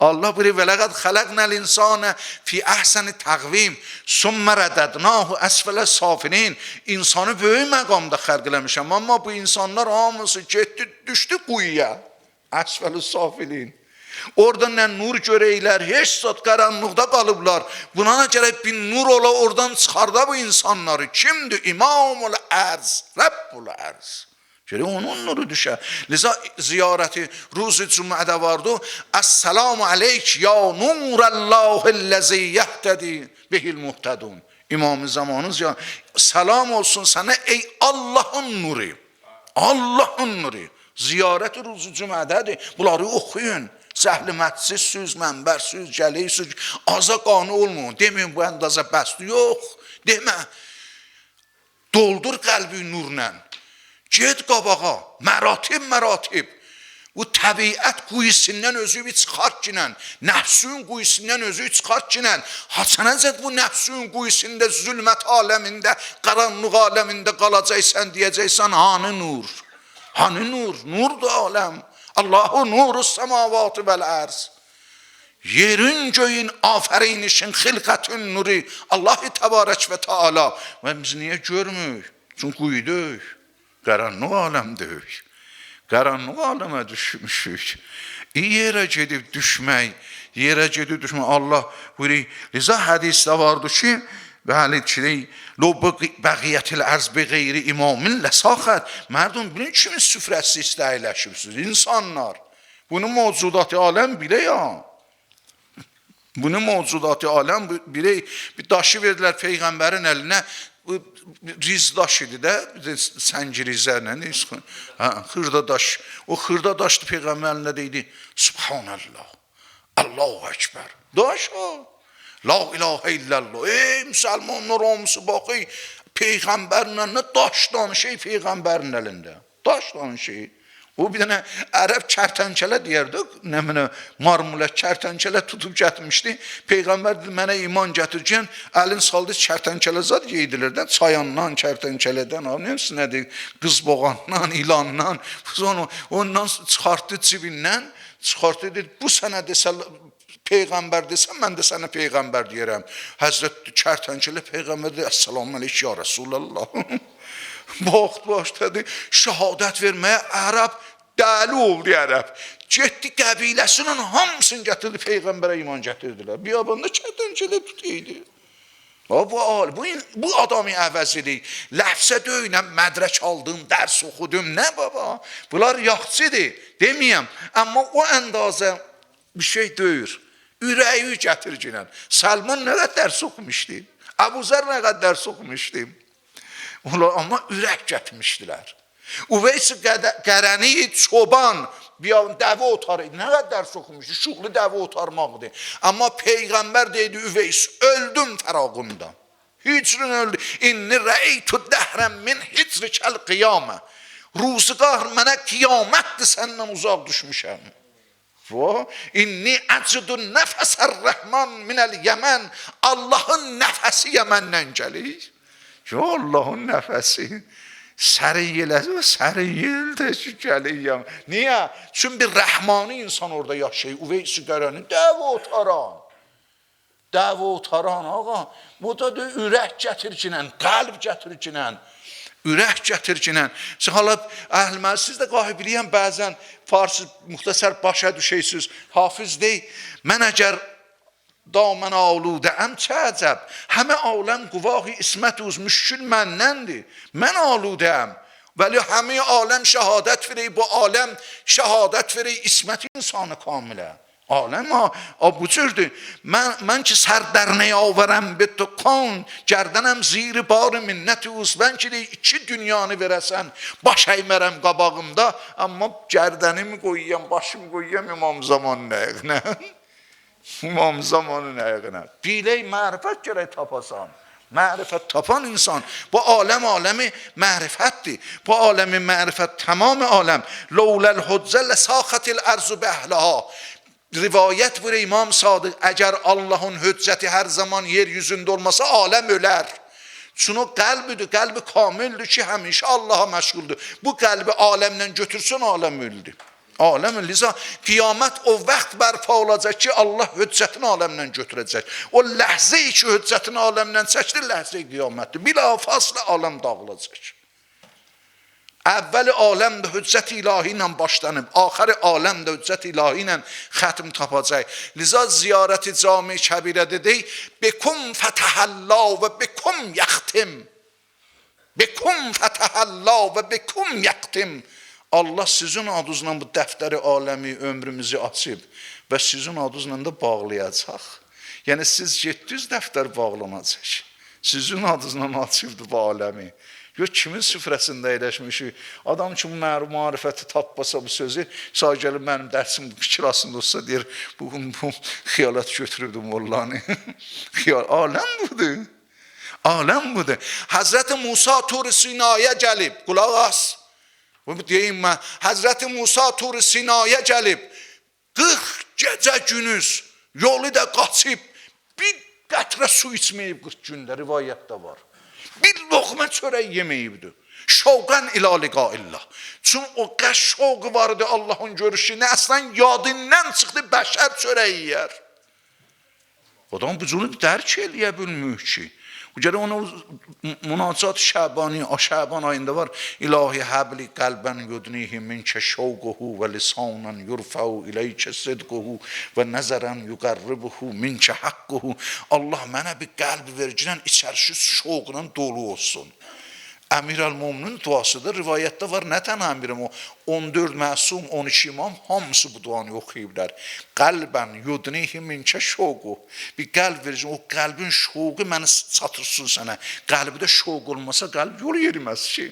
Allah buyuruyor, وَلَقَدْ خَلَقْنَا الْاِنْسَانَ فِي اَحْسَنِ تَقْوِيمٍ ثُمَّ رَدَدْنَاهُ أَسْفَلَ سَافِلِينَ. İnsanı böyük məqamda xərq eləmişəm, amma bu insanlar hamısı getdi, düşdü quyuya. Əsfəl-i safilin. Orada nə nur görəklər, heç zat qaranlıqda qalıblar. Buna gərək bir nur ola, oradan çıxarda bu insanları. Kimdir? İmam-ül ərz, Rəbb-ül ərz. Görək onun nuru düşər. Liza ziyarəti ruzi cümmədə vardı. Əs-salamu aleyk ya nurəllahilləzi yəhtədi bihil muhtədun. İmam-ı zamanınız ya, salam olsun sənə ey Allahın nuru. Allahın nuru. Ziyarəti ruzi cümədədir. Bunları oxuyun. Zəhli mətsiz, mənbərsiz, gəliksiz, aza qanı olmayın. Deməyin bu əndaza bəsdir. Yox, demə. Doldur qəlbi nurla. Get qabağa, məratib. Bu təbiət quyusundan özü bir çıxart kinən, nəfsün quyusundan özü çıxart kinən, haçanəcət bu nəfsün quyusunda, zülmət aləmində, qaranlıq aləmində qalacaqsan, deyəcəksən, hanı nur? Hanı nur? Nurdur aləm. Allahu nurus semavatı vəl ərz. Yerin göyün afəreyinişin xilqətün nuri. Allah-u Təbarək və Teala. Və biz niyə görmük? Çünki quyuduk. Qaranlıq aləmdəyik. Qaranlıq aləmə düşmüşük. Yerə gedib düşmək. Allah buyuruyor. Liza hədisdə vardı ki, Bəli ki, lo bəqiyyətil ərz bi qeyri imamin ləsaxət. Mərdum, bilin kimin süfrəsi istəyirləşibsiniz? İnsanlar. Bunu mevcudat-ı aləm bilə ya. Bunu mevcudat-ı aləm bilə. Bir daşı verdilər Peyğəmbərin əlinə. Riz daş idi də, səngirizlərlə, xırda daş. O xırda daşdı Peyğəmbər əlində deydi, Subhanallah, Allahu Ekber. Daş o. La ilahe illallah. Ey müsəlmanlar hamısı baxı, Peyğəmbərlə nə daş danışır Peyğəmbərin əlində. Daş danışır. O bir dənə ərəb kərtənkələ deyərdi, nə mənə marmula kərtənkələ tutub gətirmişdi. Peyğəmbər dedi, mənə iman gətirəcəkən, əlin saldı kərtənkələ zad yeydilirdən, çayandan, kərtənkələdən, nədir, qızboğandan, ilandan, ondan çıxartdı cibindən, çıxartdı dedi, bu sənə desə, Peyğəmbər desən, mən də sənə Peyğəmbər deyərəm. Həzrət kərtənkələ Peyğəmbər deyir, Əssalamu aleyk ya Rasulallah. Başladı şəhadət verməyə, ərəb dəli oldu ərəb. Getdi qəbiləsinin hamısını gətirdi, Peyğəmbərə iman gətirdilər. Biyabanda kərtənkələ tutuydu. Bu adamı əvəz edik. Ləfsə döynəm, mədrək aldım, dərs oxudum. Nə baba? Bunlar yaxçıdır, deməyəm. Amma o əndazə bir şey döyür. Ürəyi gətircinən. Salman nə qədər dərs oxumuşdu? Əbu Zər nə qədər dərs oxumuşdu? Amma ürək gətirmişdilər. Üveys Qərəni çoban, dəvə otarı, nə qədər dərs oxumuşdu? Şuxlu dəvə otarmaqdır. Amma Peyğəmbər deydi, Üveys, öldüm fərağında. Hicrin öldü. İnni rəytu dəhrən min hicrikel qiyamə. Ruziqar mənə qiyamətdir, səndən uzaq düşmüşəm. İnni əcidun nəfəsər rəhman minəl yəmən. Allahın nəfəsi Yəməndən gəlir. Ya Allahın nəfəsi sərin eləsə, sərin yeldə ki gəlir. Niyə? Çünki bir rəhmani insan orada yaşayır. Üveys Qərəni dəvə otaran. Dəvə otaran, ağa. Bu da ürək gətircinən, qəlb gətircinən. Ürək gətircinən. Hala əhl-məl, siz də qahi biliyəm, bəzən farsı müxtəsər başa düşəysiniz. Hafiz deyil, mən əgər damən aludəm, çə əcəb. Həmə aləm quvahi ismət uz müşkül mənnəndir. Mən aludəm. Vəli həmə aləm şəhadət verək, bu aləm şəhadət verək ismət insanı kamilə. Aləm bu cürdür. Mən ki sərdərnəyə avərəm bittuqan, gərdənəm ziri barı minnəti uzvən ki, iki dünyanı verəsən, baş əymərəm qabağımda, amma gərdənimi qoyuyam, başımı qoyuyam İmam Zamanın əyiqinə. İmam Zamanın əyiqinə. Bilək, mərifət gərək tapasan. Mərifət tapan insan. Bu aləm aləmi mərifətdir. Bu aləmi mərifət tamamı aləm. Lowləl huccəl saxətil ərzu bəhləha. Rivayət bu İmam Sadıq, əgər Allahın hüccəti hər zaman yeryüzündə olmasa, aləm ölər. Çünki o qəlbidir, qəlbi kamildir ki, həmişə Allaha məşğuldur. Bu qəlbi aləmdən götürsən, aləm öldü. Aləm öldü. Qiyamət o vaxt bərpa olacaq ki, Allah hüccətini aləmdən götürəcək. O ləhzə-i ki, hüccətini aləmdən çəkdir, ləhzə-i qiyamətdir. Bilafasla aləm dağılacaq. Əvvəli aləm də hüccət ilahi ilə başlanıb, axırı aləm də hüccət ilahi ilə xətm tapacaq. Liza ziyarəti cami-i kəbirədə deyik, bekum fətəhəllə və bekum yəxtim. Bekum fətəhəllə və bekum yəxtim. Allah sizin adınızla bu dəftəri aləmi, ömrümüzü açıb və sizin adınızla da bağlayacaq. Yəni siz 700 dəftər bağlanacaq. Sizin adınızla açıbdır bu aləmi. Yox, kimin süfrəsində əyləşmişik? Adam ki, bu marifəti tapmasa bu sözü, sağ gəlib mənim dərsim kirasında olsa, deyir, bu xiyalət götürübdü mollanı. Aləm budur. Aləm budur. Həzrəti Musa Tur-i Sinaya gəlib, qulaq as. Deyim mən, Həzrəti Musa Tur-i Sinaya gəlib, 40 gecə günüz yolu da qaçıb, bir qətrə su içməyib 40 gündə, rivayətdə var. Bir loğmə çörək yeməyibdir. Şovqən ilə liqaillah. Çünki o qəş şovqu vardı Allahın görüşünə, əslən yadından çıxdı, bəşər çörək yiyər. Adam bu cürü dərk eləyə bilmir ki. Gərək ona münacat Şəbani, Şəban ayında var. İlahi həbli qəlbən yudnihi minkə şəvquhu və lisanan yurfəu iləykə sidquhu və nəzərən yuqarribuhu minkə haqqquhu. Allah mənə bir qəlb verginən içərisi şovqla dolu olsun. Əmir əl-Muminin duasıdır. Rivayətdə var, nə tən əmirim o? 14 məsum, 12 imam hamısı bu duanı oxuyublar. Qəlbən yudnihi minkə şoqu. Bir qəlb verəcək, o qəlbin şoqu məni çatırsın sənə. Qəlbdə şoq olmasa qəlb yol yeriməz ki.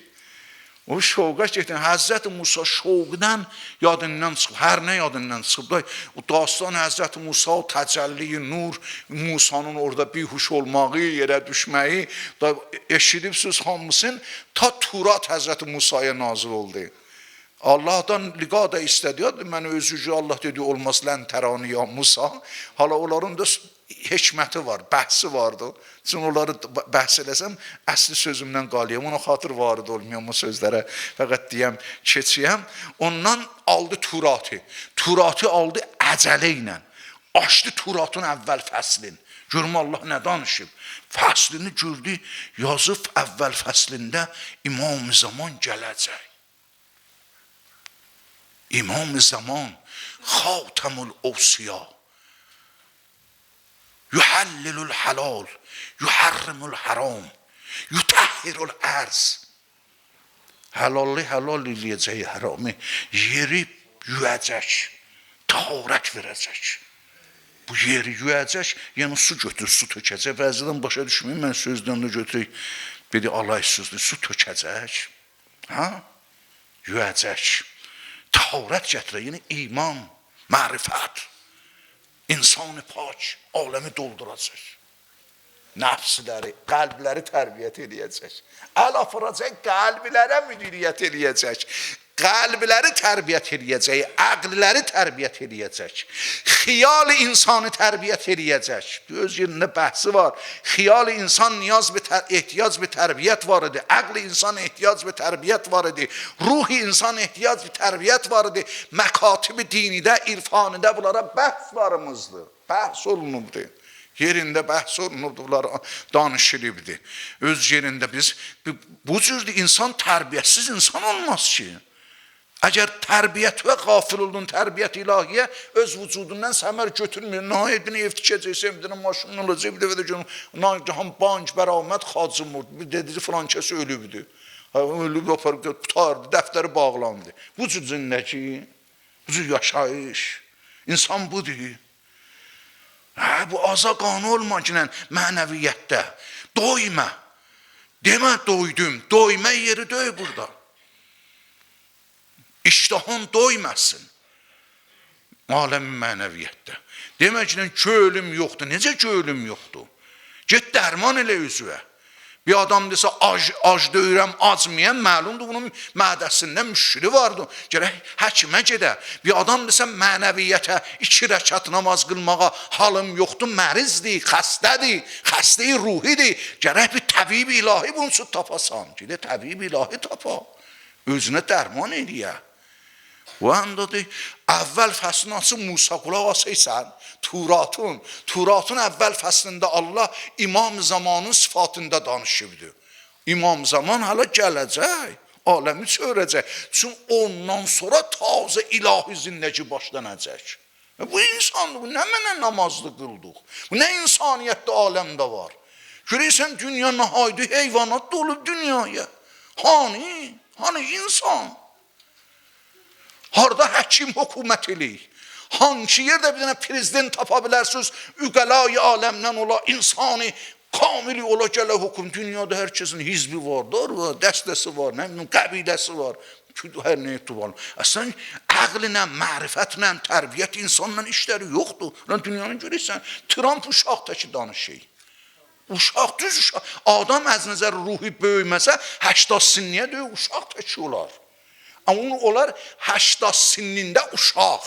O şoqa getən Həzrəti Musa şoqdan yadından çıxıb, hər nə yadından çıxıb. O dastan Həzrəti Musa təcəlli nur, Musanın orada bihuş olmağı, yerə düşməyi da eşidibsiz hamısın ta Turat Həzrəti Musaya nazil oldu. Allah'dan liqa da istədi. Mən özücü Allah dedi olmaz lən tərani ya Musa. Hala onların da hikməti var, bəhsi vardı. Üçün onları bəhs eləsəm, əsli sözümdən qalıyam. Ona xatır varid olmayam o sözlərə. Fəqət deyəm, keçiyəm. Ondan aldı Turatı. Turatı aldı əcələ ilə. Açdı Turatın əvvəl fəslin. Görüm Allah nə danışıb. Fəslini gördü, yazıb əvvəl fəslində İmam-ı Zaman gələcək. İmam-ı Zaman, Xatamul Ovsiya. Yuhallilul halal, yuharrimul haram, yutahhirul arz. Halallı halal eləyəcək, haramı yeri yuyacaq, taharət verəcək. Bu yeri yuyacaq, yəni su götür, su tökəcək. Bəzidən başa düşməyin, mən sözdən də götürək, dedi alaysızdır, su tökəcək, yuyacaq. Taharət gətirək, yəni iman, mərifət. İnsanı pak, aləmi dolduracaq. Nəfsləri, qəlbləri tərbiyyət eləyəcək. Əl aparacaq, qəlblərə müdiriyyət eləyəcək. Qəlbləri tərbiyyət eləyəcək, əqliləri tərbiyyət eləyəcək. Xiyal-ı insanı tərbiyyət eləyəcək. Öz yerində bəhsi var. Xiyal-ı insan ehtiyac bir tərbiyyət var idi. Əql-i insan ehtiyac bir tərbiyyət var idi. Ruh-i insan ehtiyac bir tərbiyyət var idi. Məkatib-i dinidə, irfanıda bunlara bəhs varımızdır. Bəhs olunubdur. Yerində bəhs olunubdur, bunlar danışılibdir. Öz yerində biz, bu cürdür insan tərbiyyətsiz insan olmaz ki. Əgər tərbiyyət və qafil oldun, tərbiyyət ilahiyyə öz vücudundan səmər götürmür. Nəhayət bir ev tikəcəksən, bir dənə maşının olacaq, bir dəfə də görün, bank, bəramət, xacımır, bir dedi, filan kəsi ölübdür. Ölüb, tutardı, dəftəri bağlandı. Bu cür zindəki, bu cür yaşayış, insan budur. Bu aza qanı olmaqla mənəviyyətdə, doyma, demə doydum, doyma yeri döy burada. İştahın doymasın. Aləmin mənəviyyətdə. Deməklə kölüm yoxdur. Necə kölüm yoxdur? Get dərman elə üzvə. Bir adam desə ac döyürəm, acmayan, məlumdur bunun mədəsində müşkili vardır. Gərək həkimə gedə. Bir adam desə mənəviyyətə 2 rəkat namaz qılmağa halım yoxdur, mərizdir, xəstədir, xəstəyi ruhidir. Gərək bir təbib ilahi bunun üçün tapasan. Gedə təbib ilahi tapa. Özünə dərman eləyə. O andadır, əvvəl fəslini açıb Musa qulaq asaysan, Turatın əvvəl fəslində Allah İmam Zamanın sifatında danışıbdır. İmam Zaman hala gələcək, aləmi çörəcək. Çünki ondan sonra tazə ilahi zindəki başlanacaq. Bu insandır, bu nə mənə namazlı qıldıq? Bu nə insaniyyətdə aləmdə var? Görəysən dünya nəhaydı, heyvanat dolu dünyaya. Hani insan? Harada həkim hökumət eləyik? Hangi yerdə bir dənə prezident tapa bilərsiniz, üqəla-i aləmdən ola, insani, kamili ola gələ hökum. Dünyada hər kəsin hizbi var, dəstəsi var, qəbiləsi var. Hər nə etdivar. Əslən, əqlinə, mərifətlə, tərbiyyət insanla işləri yoxdur. Dünyanı görürsən, Trump uşaq təki danışır. Uşaq, düz uşaq. Adam əz nəzər ruhi böyüməsə, 80 sinniyə deyir, uşaq təki olar. Amma onlar 80 sinnində uşaq.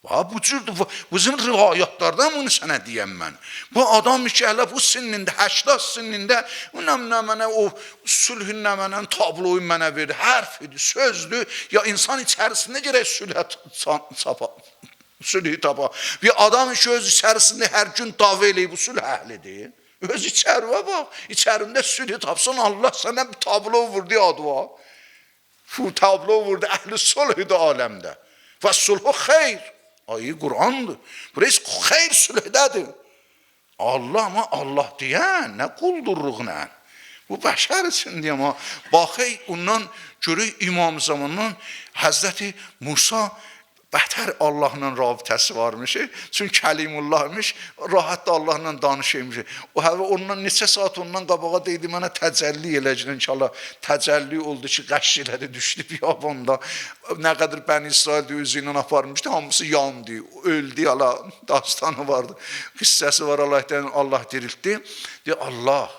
Bu cürdür, bizim rivayətlərdən bunu sənə deyəm mən. Bu adam ki, hələ bu sinnində, 80 sinnində, mənə o sülhün mənə, tabloyu mənə verir, hərfidir, sözdür, ya insan içərisində gərək sülhü tapa. Bir adam ki, öz içərisində hər gün dava eləyib, bu sülh əhlidir. Öz içəriyə bax. İçərində sülhü tapsan Allah sənə bir tablo vurdu adva. Tablo vurdu əhli sulhüdür aləmdə. Və sulhu xeyr. Ayı Qur'andır. Burası xeyr sülhdədir. Allah ama Allah deyən nə quldurluqla. Bu bəşər içindir ama baxay ondan görək İmam zamandan Həzrəti Musa bətər Allahla rabitəsi varmış. Çünki Kəlimullahmış, rahat da Allahla danışırmış. O həvə ondan neçə saat ondan qabağa deydi mənə təcəlli eləcəkən ki Allah təcəlli oldu ki qəşş elədi düşdü biyabanda. Nə qədər Bəni İsrail də özü ilə aparmışdı, hamısı yandı, öldü Allah dastanı vardı. Hissəsi var Allah'tan Allah diriltdi. Deyir Allah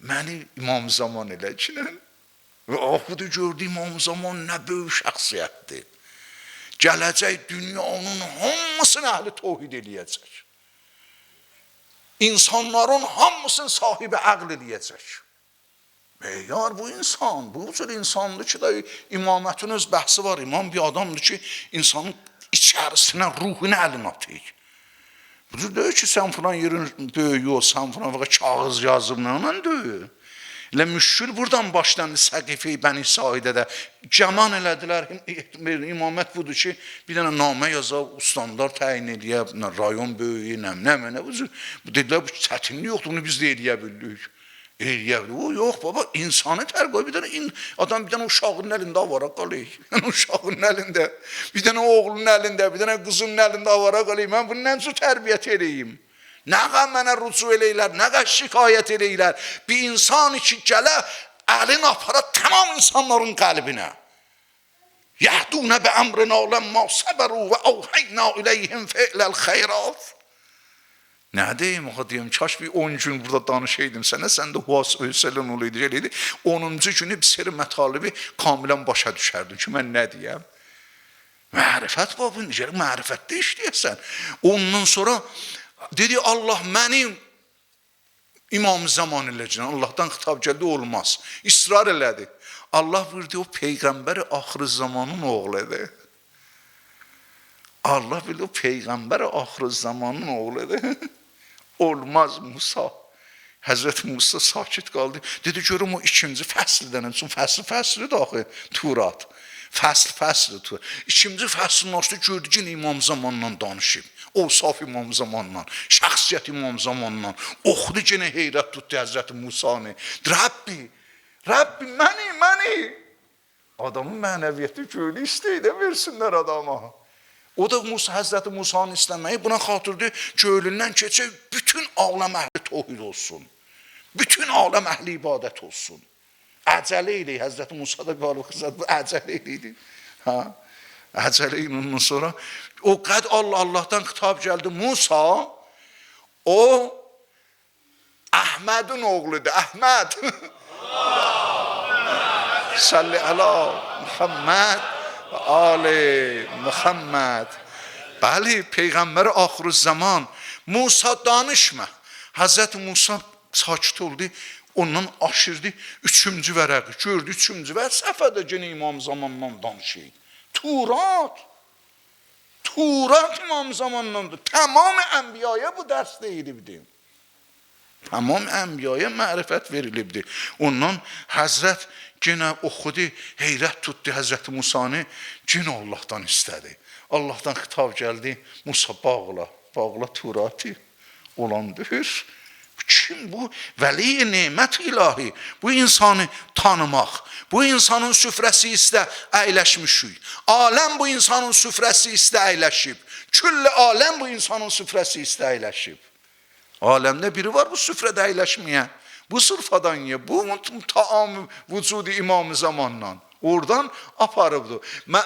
məni İmam Zaman eləcəkən. Və axıdı gördü İmam Zaman nə böyük şəxsiyyətdir. Gələcək dünyanın hamısını əhli tohid eləyəcək. İnsanların hamısını sahibi əql eləyəcək. Yar bu insan, bu cür insandır ki, imamətin öz bəhsi var. İmam bir adamdır ki, insanın içərisinə, ruhunu əlin atır. Bu cür deyir ki, sən falan yerin böyüyü ol, sən falan kağız yazımla ondan deyir. Elə müşkül buradan başlandı Səqife-i Bəni Saidədə. Cəman elədilər, imamət budur ki, bir dənə namə yazaq, ustandar təyin eləyə, rayon böyüyü, nə, bu dedilər, bu çətinlik yoxdur, bunu biz də eləyə bildik. O, yox baba, insanı tərqoy, bir dənə adam bir dənə uşağın əlində avara qalıyıq. Uşağın əlində, bir dənə oğlunun əlində, bir dənə qızının əlində avara qalıyıq. Mən bunu nəncə tərbiyyət eləyim? Nə qəm mənə rücu eləyirlər, nə qəm şikayət eləyirlər. Bir insan ki gələ, əlin apara tamam insanların qəlbinə. Yəhdunə bə əmrinə ləmmə səbəru və əvhəynə iləyhim fi'ləl xeyrat. Nə deyim, ağa deyim, kaş bir 10 gün burada danışaydım sənə, sən də huvas ölsələn olaydı, gələydi. 10-cu günü bir seri mətalibi kamilən başa düşərdin ki, mən nə deyəm? Mərifət babın, mərifətdə işləyəsən. Ondan sonra dedi Allah mənim İmam Zaman eləcəkən, Allahdan xitab gəldi, olmaz. İsrar elədi. Allah buyurdu, o Peyğəmbəri axırı zamanın oğludur. Allah bildi, o Peyğəmbəri axırı zamanın oğludur. Olmaz Musa. Həzrət Musa sakit qaldı. Dedi, görüm o ikinci fəsildən, çünki fəslidir axı, Turat. Fəslidir. İkinci fəslin açdı, gördü ki, İmam Zamanla danışıb. O saf İmam Zamanla, şəxsiyyət İmam Zamanla. Oxudu yenə heyrət tutdu Həzrəti Musanı. Rəbbi, məni. Adamın mənəviyyəti göylü istəydə versinlər adama. O da Həzrəti Musanı istəməyi buna xatırdı, göylündən keçək, bütün aləm əhli tohid olsun. Bütün aləm əhli ibadət olsun. Əcələ ilə, Həzrəti Musa da qalıb, bu əcələ ilə. Əcələ ilə ondan sonra, o qəd Allahdan xitab gəldi, Musa, o, Əhmədin oğludur, Əhməd. Salli əla Muhammed və Ali Muhammed. Bəli, Peyğəmbəri axırı zaman, Musa danışma. Həzrəti Musa sakit oldu, ondan aşırdı, 3-cü vərəqi, gördü 3-cü vərəq, səfədə yenə İmam Zamandan danışıyıq. Turat İmam Zamandandır. Tamam ənbiyaya bu dərs deyilibdir. Tamam ənbiyaya mərifət verilibdir. Ondan Həzrət yenə oxudu, heyrət tutdu Həzrəti Musanı, yenə Allahdan istədi. Allahdan xitab gəldi, Musa bağla Turatı olandır. Kim bu? Vəli-i nemət ilahi. Bu insanı tanımaq. Bu insanın süfrəsi istə əyləşmişik. Aləm bu insanın süfrəsi istə əyləşib. Külli aləm bu insanın süfrəsi istə əyləşib. Aləmdə biri var bu süfrədə əyləşməyən. Bu sırfadan ye. Bu taam vücudu İmam Zamanla. Oradan aparıbdır.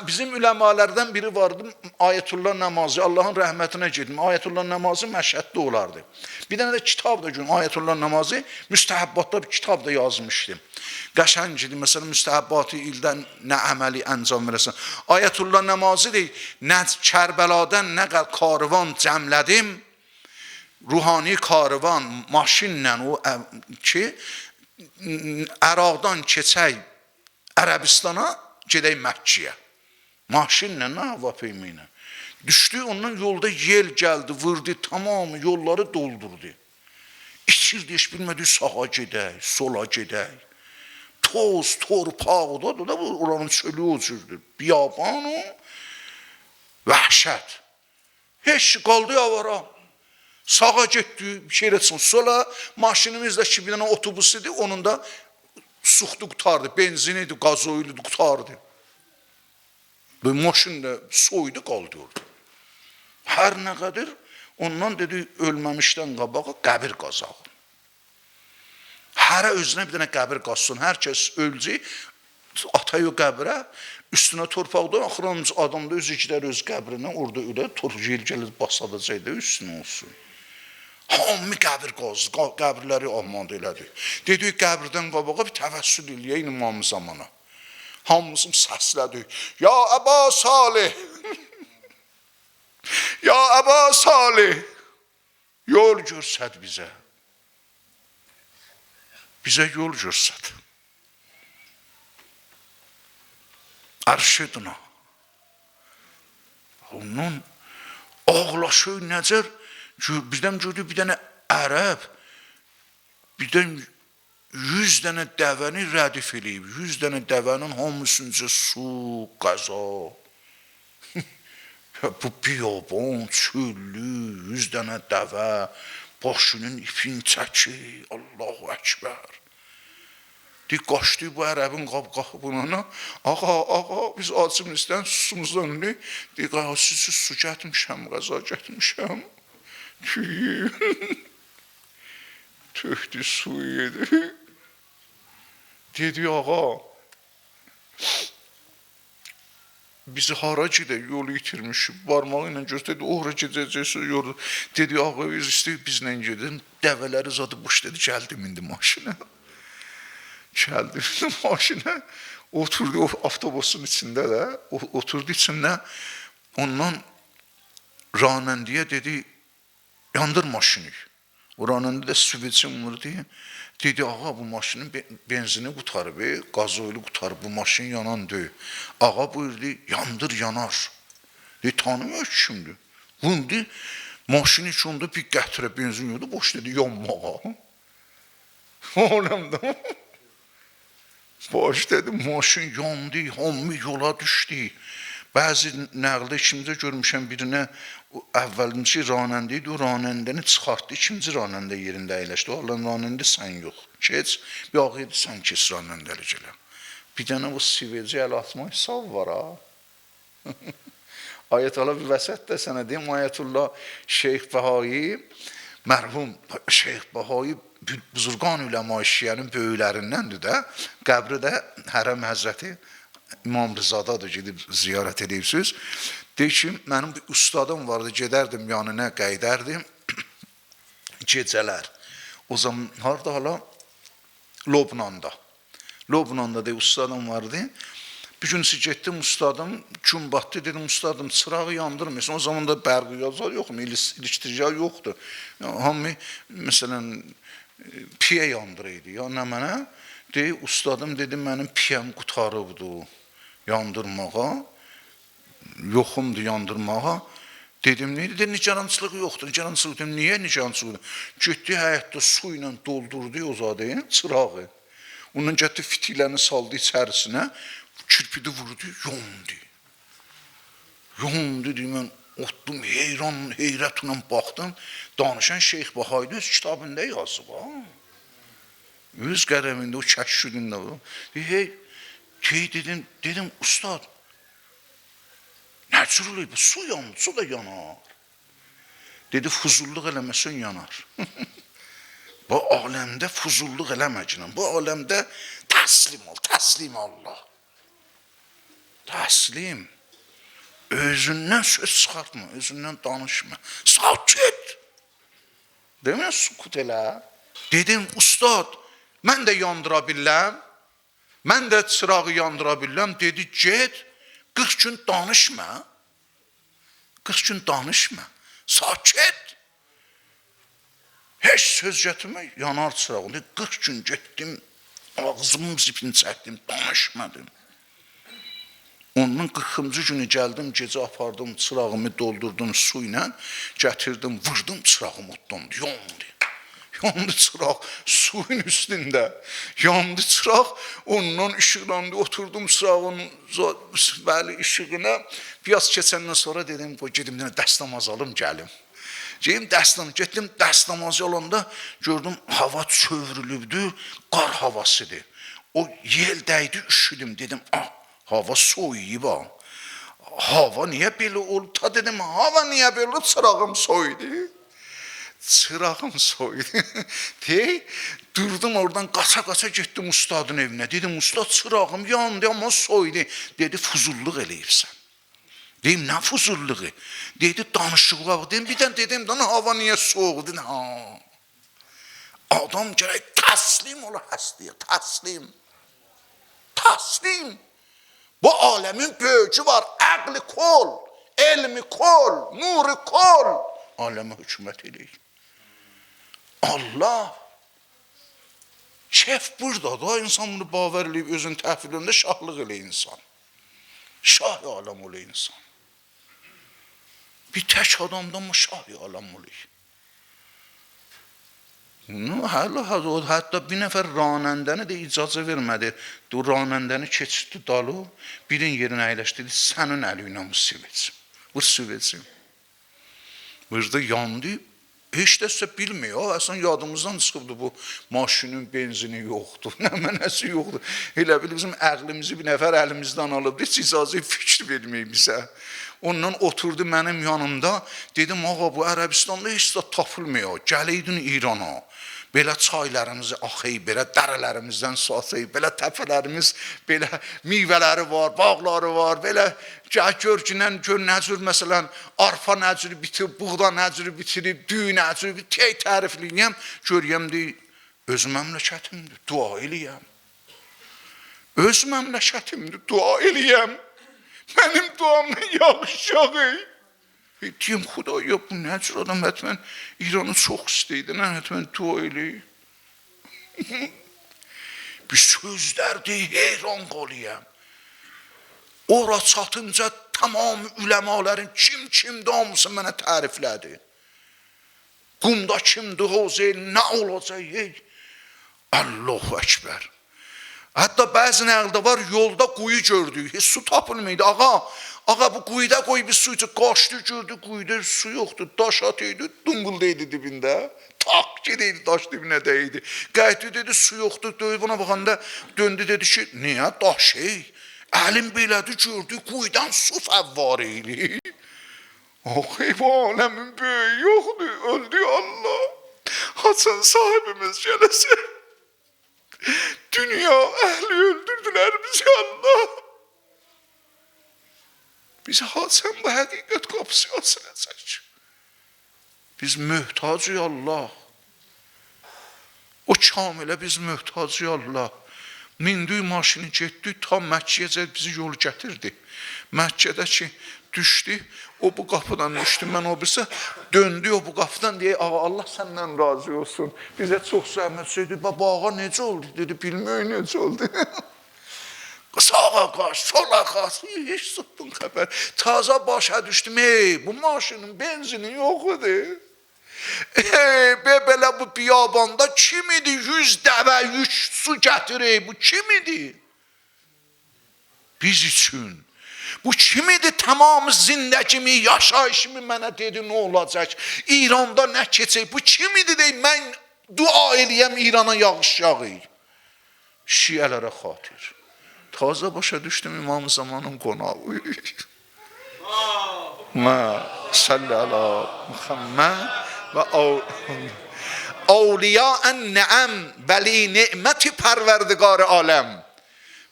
Bizim üləmalərdən biri vardı, Ayətullah Nəmazi, Allahın rəhmətinə gedim. Ayətullah Nəmazi Məşhəddə olardı. Bir dənə də kitab da görün, Ayətullah Nəmazi müstəhəbbatda bir kitab da yazmışdı. Qəşəng idi, məsələn, müstəhəbbatı ildən nə əməli əncam verəsən. Ayətullah Nəmazi deyir, nə Kərbəladan nə karvan cəmlədim, ruhani karvan maşinlə o ki, Əraqdan keçək Ərəbistana, gedək Məkkiyə. Maşinlə, nə hava peyminə. Düşdü, ondan yolda yel gəldi, vurdu, tamamı yolları doldurdu. İçirdi, heç bilmədi, sağa gedək, sola gedək. Toz, torpaq, da oranın çölü o cürdür. Biyaban o, vəhşət. Heç qaldı avara. Sağa getdi, bir şey etsin. Sola maşinimizdə ki, bir dənə otobüs idi, onun da suxdu qutardı, benzin idi, qazoylu qutardı. Maşın da soydu, qaldı orada. Hər nə qədər, ondan dedi, ölməmişdən qabağa qəbir qazağın. Hərə özünə bir dənə qəbir qazsın, hər kəs öləcək, atayı o qəbirə, üstünə torpaqdan, axıranımız adam da öz ikilər öz qəbrinə, orada ölə, yel gəlir basadacaq da üstünə olsun. Hamı qəbir qazdı, qəbirləri amad elədi. Dedik, qəbirdən qabağa bir təvəssül eləyək imam zamana. Hamımızın səslədi, ya Əba Salih, ya Əba Salih, yol görsəd bizə. Bizə yol görsəd. Ərşidina. Onun ağlaşıyor necər? Bizdən gördü bir dənə ərəb, birdən 100 dənə dəvəni rədif eləyib. 100 dənə dəvənin hamısınca su, qəza. Bu biyaban, çöllü, 100 dənə dəvə, başının ipin çəki, Allahu Əkbər. Deyik, qaçdı bu ərəbin qapqabına, ağa, biz acımızdan, susumuzdan ne? Deyik, ağa, siz su gətmişəm, qəza gətmişəm. Töhdü su yedi. Dedi, ağa, bizi hara gedək, yolu itirmişik, barmağı ilə göstərdi, ora gedəcəksə yolu. Dedi, ağa, biz istəyik bizlə gedin, dəvələri zadı boş dedi, gəldim indi maşına. Gəldim indi maşına, oturdu o avtobusun içində də, oturdu içində, ondan ranəndiyə dedi, yandır maşını. O ranəndi də süvecim vurdu, dedi, ağa, bu maşının benzini qutarıb, qazoylu qutarıb, bu maşın yanan deyil. Ağa buyurdu, yandır, yanar. Dedi, tanımıyor ki, şimdi. Vundu, maşını ki, onda bir gətirə benzin yoxdu, boş dedi, yanmağa. Oğlumda. Baş dedi, maşın yandı, hamı yola düşdü. Bəzi nəqldə ikimizə görmüşəm birinə, əvvəlinci ranəndə idi, o ranəndəni çıxartdı, ikinci ranəndə yerində əyləşdi. O ranəndə sən yox, keç, bir ağa idi, sən keç ranəndəli gələm. Bir dənə bu siveci əl atmaq hesab var, ha. Ayətullah bir vəsət də sənə deyim, Ayətullah Şeyx Bəhayi, mərhum Şeyx Bəhayi, Buzurqan Üləma Şiənin böyüklərindəndir də, qəbri də Hərəm Həzrəti İmam Rızadadır, gedib ziyarət edirsiniz. Deyir ki, mənim bir ustadım vardı, gedərdim yanına, qəydərdim, gecələr. O zaman harada hala? Lobnanda. Lobnanda deyir, ustadım vardı. Bir gün getdim, ustadım, gün batdı, dedim, ustadım, çırağı yandırmıyorsun. O zaman da bərqi yazar yoxmu, ilişdiricə yoxdur. Hamı, məsələn, piyə yandırıydı, ya nə mənə? Deyir, ustadım, dedim, mənim piyəm qutarıbdır yandırmağa, yoxumdur yandırmağa. Dedim, neydi? Dedim, nicarançılığı yoxdur, nicarançılığı dedim, niyə nicarançılığı? Getdi, həyətdə su ilə doldurdu o zadeyin, çırağı. Ondan getdi, fitiləni saldı içərisinə, kirpidi vurdu, yondu. Yondu, deyim, mən otdum, heyrətlə baxdım, danışan Şeyx Bəhayi öz kitabında yazıb, ha? Öz qələmində, o kəşşüdündə o. Dedim, ustad, nə cür olub? Su yanır, su da yanar. Dedi, fuzulluq eləməsən yanar. Bu aləmdə fuzulluq eləməklə, bu aləmdə təslim ol, təslim Allah. Təslim. Özündən söz çıxartma, özündən danışma. Sakit. Demə, sukut elə. Dedim, ustad, mən də yandıra biləm, mən də çırağı yandıra biləm. Dedi, get, 40 gün danışma. 40 gün danışma. Sakit. Heç söz gətirmə, yanar çırağı. 40 gün getdim, ağzımın zipini çəkdim, danışmadım. Ondan 40-cı günü gəldim, gecə apardım, çırağımı doldurdum su ilə, gətirdim, vurdum, çırağım otlandı, yandı. Yandı çıraq suyun üstündə. Yandı çıraq, ondan işıqlandı. Oturdum çırağın bəli işığına. Biraz keçəndən sonra dedim, qoy gedim dəst namazı alım, gəlim. Getdim dəst namazı alanda gördüm hava çövrülübdü, qar havasıdır. O yel dəydi, üşüdüm. Dedim, hava soyuyub ha. Hava niyə belə olub? Ta dedim, hava niyə belə olub? Çırağım soydu. Çırağım soydu. Durdum oradan, qaça-qaça getdim ustadın evinə. Dedim, ustad çırağım yandı, amma soydu. Dedi, fuzulluq eləyibsən. Deyim, nə fuzulluğu? Dedi, danışıqlar. Dedim, bir dən dedim, hava niyə soğuq? Dedim, adam gərək təslim olur həstəyə, təslim. Təslim. Bu aləmin böyücü var, əqli kol, elmi kol, nuri kol. Aləmə hükümət eləyik. Allah, şef burada da, insan bunu bavər eləyib, özün təhvilində şahlıq eləyik insan. Şah-i aləm olay insan. Bir tək adamdan mı şah-i aləm olay? Hətta bir nəfər ranəndəni də icazə vermədi. Ranəndəni keçirdi dalı, birin yerinə əyləşdirdi, sənin əliylə bu sivəcim. Bu sivəcim. Burada yandı, heç dəsə bilmiyor. Əslən yadımızdan çıxıbdır bu maşının benzini yoxdur, nə mənəsi yoxdur. Elə bil bizim əqlimizi bir nəfər əlimizdən alıb, heç icazə fikir verməyib bizə. Ondan oturdu mənim yanımda, dedim, ağa bu Ərəbistanda heç də tapılmıyor, gəliydin İrana. Belə çaylarımızı axıyıb, belə dərələrimizdən su atıyıb, belə təpələrimiz, belə meyvələri var, bağları var, belə gör ki, nə cür, məsələn, arpa nə cür bitirib, buğda nə cür bitirib, düyü nə cür bitirib, tərifliyəm, görəyəm deyil, öz məmləkətimdir, dua eləyəm. Öz məmləkətimdir, dua eləyəm. Mənim duamla yağışacaq. Deyim, Xudaya, bu nə cür adam, hətmən İranı çox istəydi, hətmən dua eləyib. Bir sözlərdir, heyran qalıyəm. Ora çatınca tamam üləmaların kim hamısı mənə təriflədi. Qumda kimdir, Hozeyl, nə olacaq? Allahu Əkbər. Hətta bəzi nəqldə var, yolda quyu gördük, heç su tapılmaydı. Ağa bu quyuda qoy bir su üçün, qaçdı gördü, quyuda su yoxdur, daş atıydı, dunguldaydı dibində. Tak gedəydi, daş dibinə dəydi. Qayıtdı dedi, su yoxdur, döyüb ona baxanda döndü dedi ki, niyə daş əlim belədi, gördü, quyudan su fəvvar eyli. Bu aləmin böyü yoxdur, öldü Allah. Haçın sahibimiz gələcək. Dünya əhli öldürdülər bizi Allah. Bizi haçən bu həqiqət qapısı açılacaq. Biz möhtacıyıq Allah. O kamilə biz möhtacıyıq Allah. Mindik maşını getdik, tam Məkkiyəcə bizi yol gətirdi. Məkkədə ki, düşdü, o bu qapıdan düşdü, mən o birisi döndü o bu qapıdan deyə, Allah səndən razı olsun. Bizə çox zəhmət söydü, bağa necə oldu, dedi, bilmək necə oldu. Sağa qaç, sola qaç, heç tutdun xəbər. Taza başa düşdüm, bu maşının benzini yox idi. Belə bu biyabanda kim idi, 100 dəvə yük su gətirir, bu kim idi? Biz üçün. Bu kim idi, tamamı zindəcimi, yaşayışımı mənə dedi, nə olacaq? İranda nə keçək, bu kim idi deyim, mən dua eləyəm İrana yağış yağıyım. Şiyələrə xatir. Taza başa düşdüm İmam Zamanın qonağı. Salli ala Muhammed və Avliya-ən nəəm vəli ni'məti pərverdiqar aləm.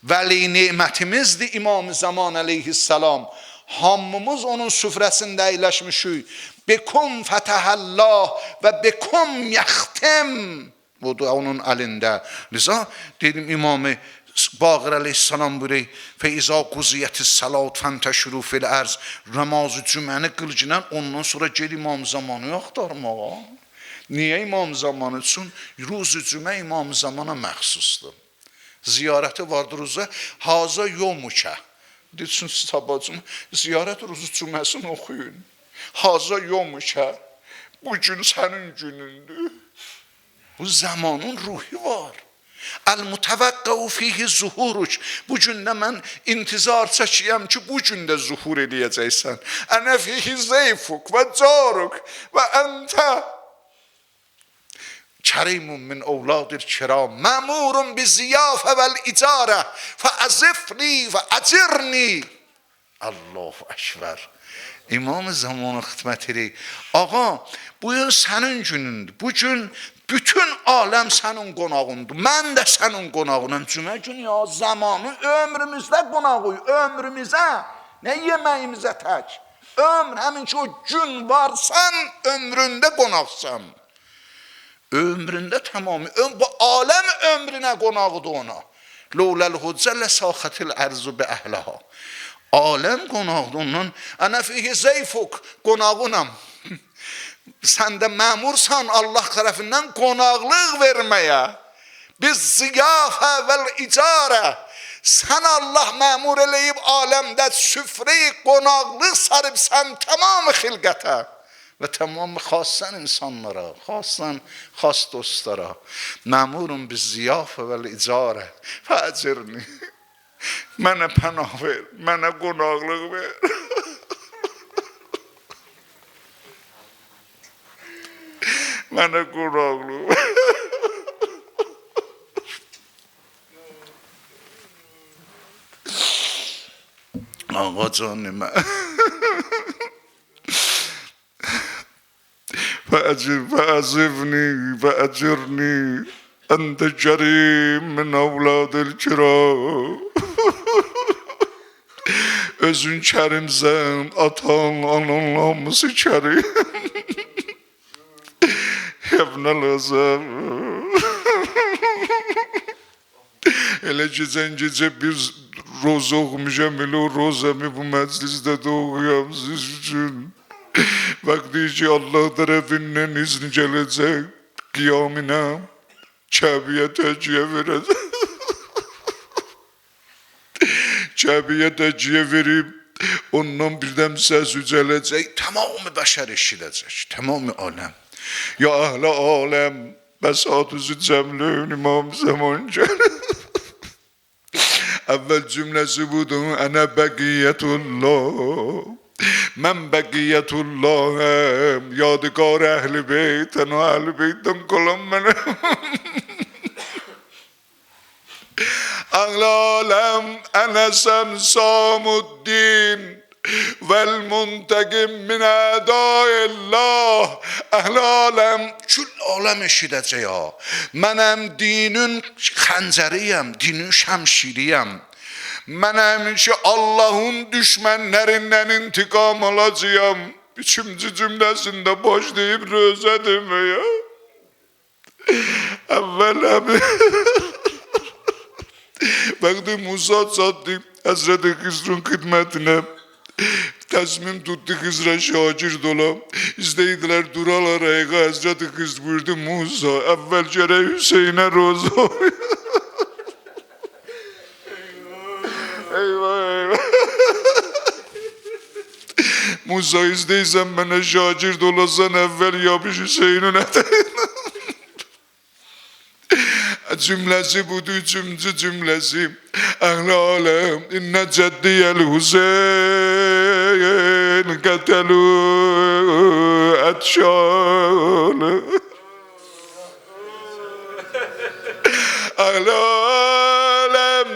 Vəli ni'mətimizdir İmam Zaman əleyhissalam. Hamımız onun süfrəsində əyləşmişik. Bekum fətəhəllah və bekum yəxtim. Bu da onun əlində. Liza dedim İmam-ı Baqir əleyhissalam buyuruyor, feyza quziyyətis salat fəntəşru fil ərz, namazı cüməni qılcınən, ondan sonra gel İmam Zamanı axtarmağa. Niyə İmam Zamanı üçün? Ruzu cümə İmam Zamana məxsusdur. Ziyarəti vardır uzə, haza yomukə. Deyilsin sabacım, ziyarət ruzu cüməsini oxuyun. Haza yomukə, bu gün sənin günündür. Bu zamanın ruhi var. El-mutevekkav fihi zuhuruc. Bu gündə mən intizar çəkiyəm ki, bu gündə zuhur eləyəcəksən. Ənə fihi zeyfuk və caruk və əntə kərimun min ovladir kiram məmurun bi ziyafə vəl icarə fəəzifni və əcirni. Allahu Ekber. İmam-ı Zamanı xidmət edək. Ağa, bu gün sənin günündür. Bu gün bütün aləm sənin qonağındır. Mən də sənin qonağınam. Cümə gün ya zamanı ömrümüzdə qonağıyıq. Ömrümüzə, nə yeməyimizə tək. Ömr, həmin ki o gün var, sən ömründə qonaqsan. Ömründə tamamı, bu aləm ömrünə qonağıdır ona. Lawləl hüccələ saxətil ərzu bi əhləha. Aləm qonağıdır ondan. Ənə fihi zeyfuk, qonağınam. Sən də məmursan Allah tərəfindən qonaqlıq verməyə. Biz ziyafə vəl icarə. Sən Allah məmur eləyib aləmdə süfrə-i qonaqlıq sarıb sən tamamı xilqətə. Və tamamı xasən insanlara, xasən xas dostlara. Məmurun biz ziyafə vəl icarə. Fəcirni. Mənə pənah ver, mənə qonaqlıq ver. Mənə qonaqlıq ver. Ağa canım, فأعذبني فأجرني أنت كريم من أولاد الكرام. Özün kərimsən, atan, anan hamısı kərim. Yəbnəl əzəm. Elə gecə bir roza oxumuşam, elə o rozamı bu məclisdə də oxuyam siz üçün. Vakti ki Allah tərəfindən izni gələcək qiyamına, Kəbiyə təciyyə verəcək. Kəbiyə təciyyə verib, ondan birdən səs yücələcək, tamamı bəşər eşidəcək, tamamı aləm. Ya əhlə aləm, bəsat-ı cəmlün İmam Zaman gəlir. Əvvəl cümləsi budur, ənə bəqiyyətullah. Mən bəqiyyətullahəm, yadigar əhl-i beytən, o əhl-i beytdən qalan mənəm. Əl-aləm ənəsəm samuddin vəl-muntəqim min ədayillah. Əl-aləm, kül aləm eşidəcək ha. Mənəm dinin xəncəriyəm, dinin şəmşiriyəm. Mənəm ki Allahın düşmənlərindən intiqam alacağım. Üçüncü cümləsində başlayıb rözə deməyə. Əvvələm Bəqdi Musa çatdı Həzrəti Xizrun xidmətinə. Təsmim tutdu Xizrə şagird ola. İstəydilər duralar ayağa. Həzrəti Xizr buyurdu Musa, əvvəl gərək Hüseynə roza oya. Musa istəysən mənə şagird olasan əvvəl yapış Hüseynin ətəyinə. Cümləsi budur, üçüncü cümləsi. Əhl-i aləm, innə cəddiyəl Hüseyin qətəlu ətşalı. Əhl-i aləm,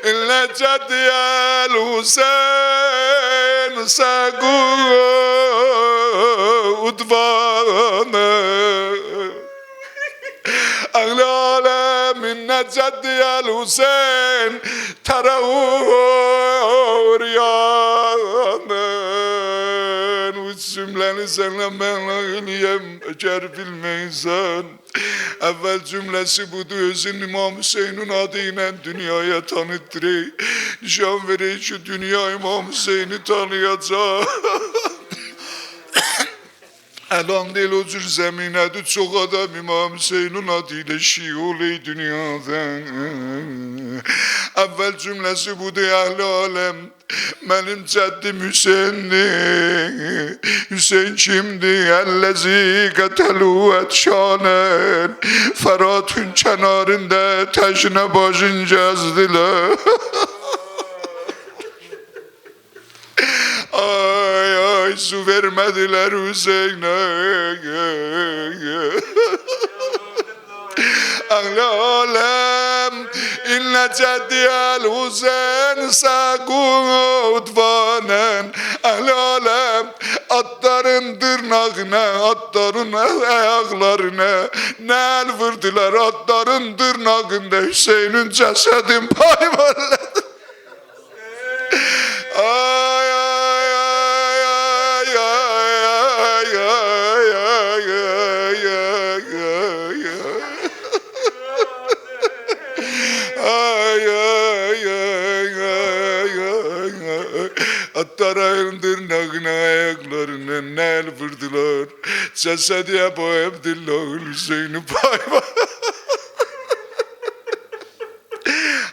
innə cəddiyəl Hüseyin səqu udvanı. Əhl-i aləm, innə cəddiyəl Hüseyin tərəvur yanın. Üç cümləni sənlə mənlə eləyəm, əgər bilməysən. Əvvəl cümləsi budur, özün İmam Hüseynin adı ilə dünyaya tanıtdırır. Nişan verək ki, dünya İmam Hüseyni tanıyacaq. Əlan deyil o cür zəminədir, çox adam İmam Hüseynin adı ilə şiul ey dünyadan. Əvvəl cümləsi budur əhli aləm. Mənim cəddim Hüseyndir. Hüseyn kimdir? Əlləzi qətəlu ətşanən. Fəratun kənarında təşnə başın gəzdilər. Ay ay su vermediler Hüseyin'e. Ahli alem inne ceddiyel Hüseyin sakutvanen. Ahli alem atların tırnağına, atların ayaklarına nel vurdular, atların tırnağında Hüseyin'in cesedin payvarladı. Ay ay ay ay ay ay ay Atların tırnağına ayaklarına nel vurdular. Cesedi Ebu Abdillah Hüseyin'i payva.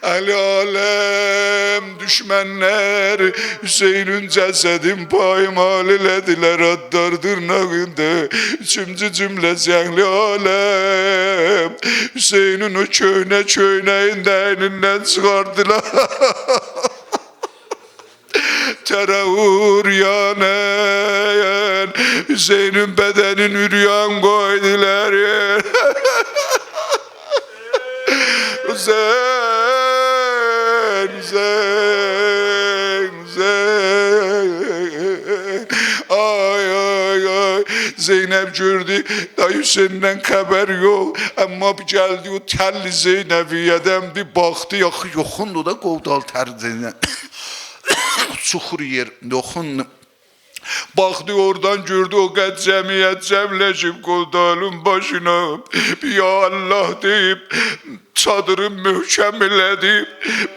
Ali alem düşmanlar Hüseyin'in cesedin paymal elediler attar tırnağında. Üçüncü cümle zehli alem Hüseyin'in o çöyneğinde elinden çıkardılar. Terahur yanen Hüseyin'in bedenin üryan koydular. Ay ay ay Zeynep gördü da Hüseyin'den haber yok ama geldi o telli Zeynep'iyeden bir baktı yoxundu da qovdal tərcəyinə çuxur yer yoxun. Baktı oradan gördü o kadar cemiyet cemleşip qovdalın başına ya Allah deyip çadırı mühkemledi.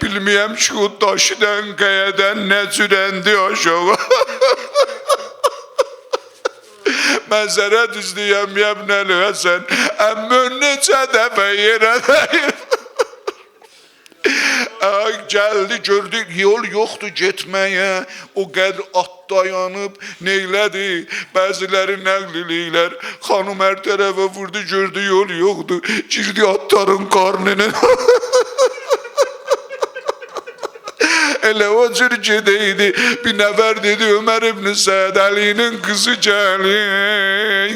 Bilmeyem şu taşıdan kayadan ne sürendi aşağı. Məzərət izləyəm Nəli Həsən əmmün neçə dəfə yerə dəyir. Geldi gördü yol yoktu gitmeye. O kadar at dayanıp neylədi. Bəziləri nəqliliylər. Xanım her tarafa vurdu gördü yol yoktu. Girdi atların karnını. Elə o cür gedeydi. Bir nəfər dedi Ömer İbn Sa'd Ali'nin kızı gelip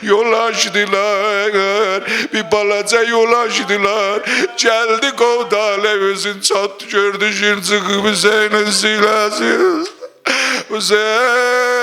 yol açtılar. Bir balaca yol açtılar. Geldi Qovdale özün çat gördü şir çıkıp Hüseyin'in silahsız. Hüseyin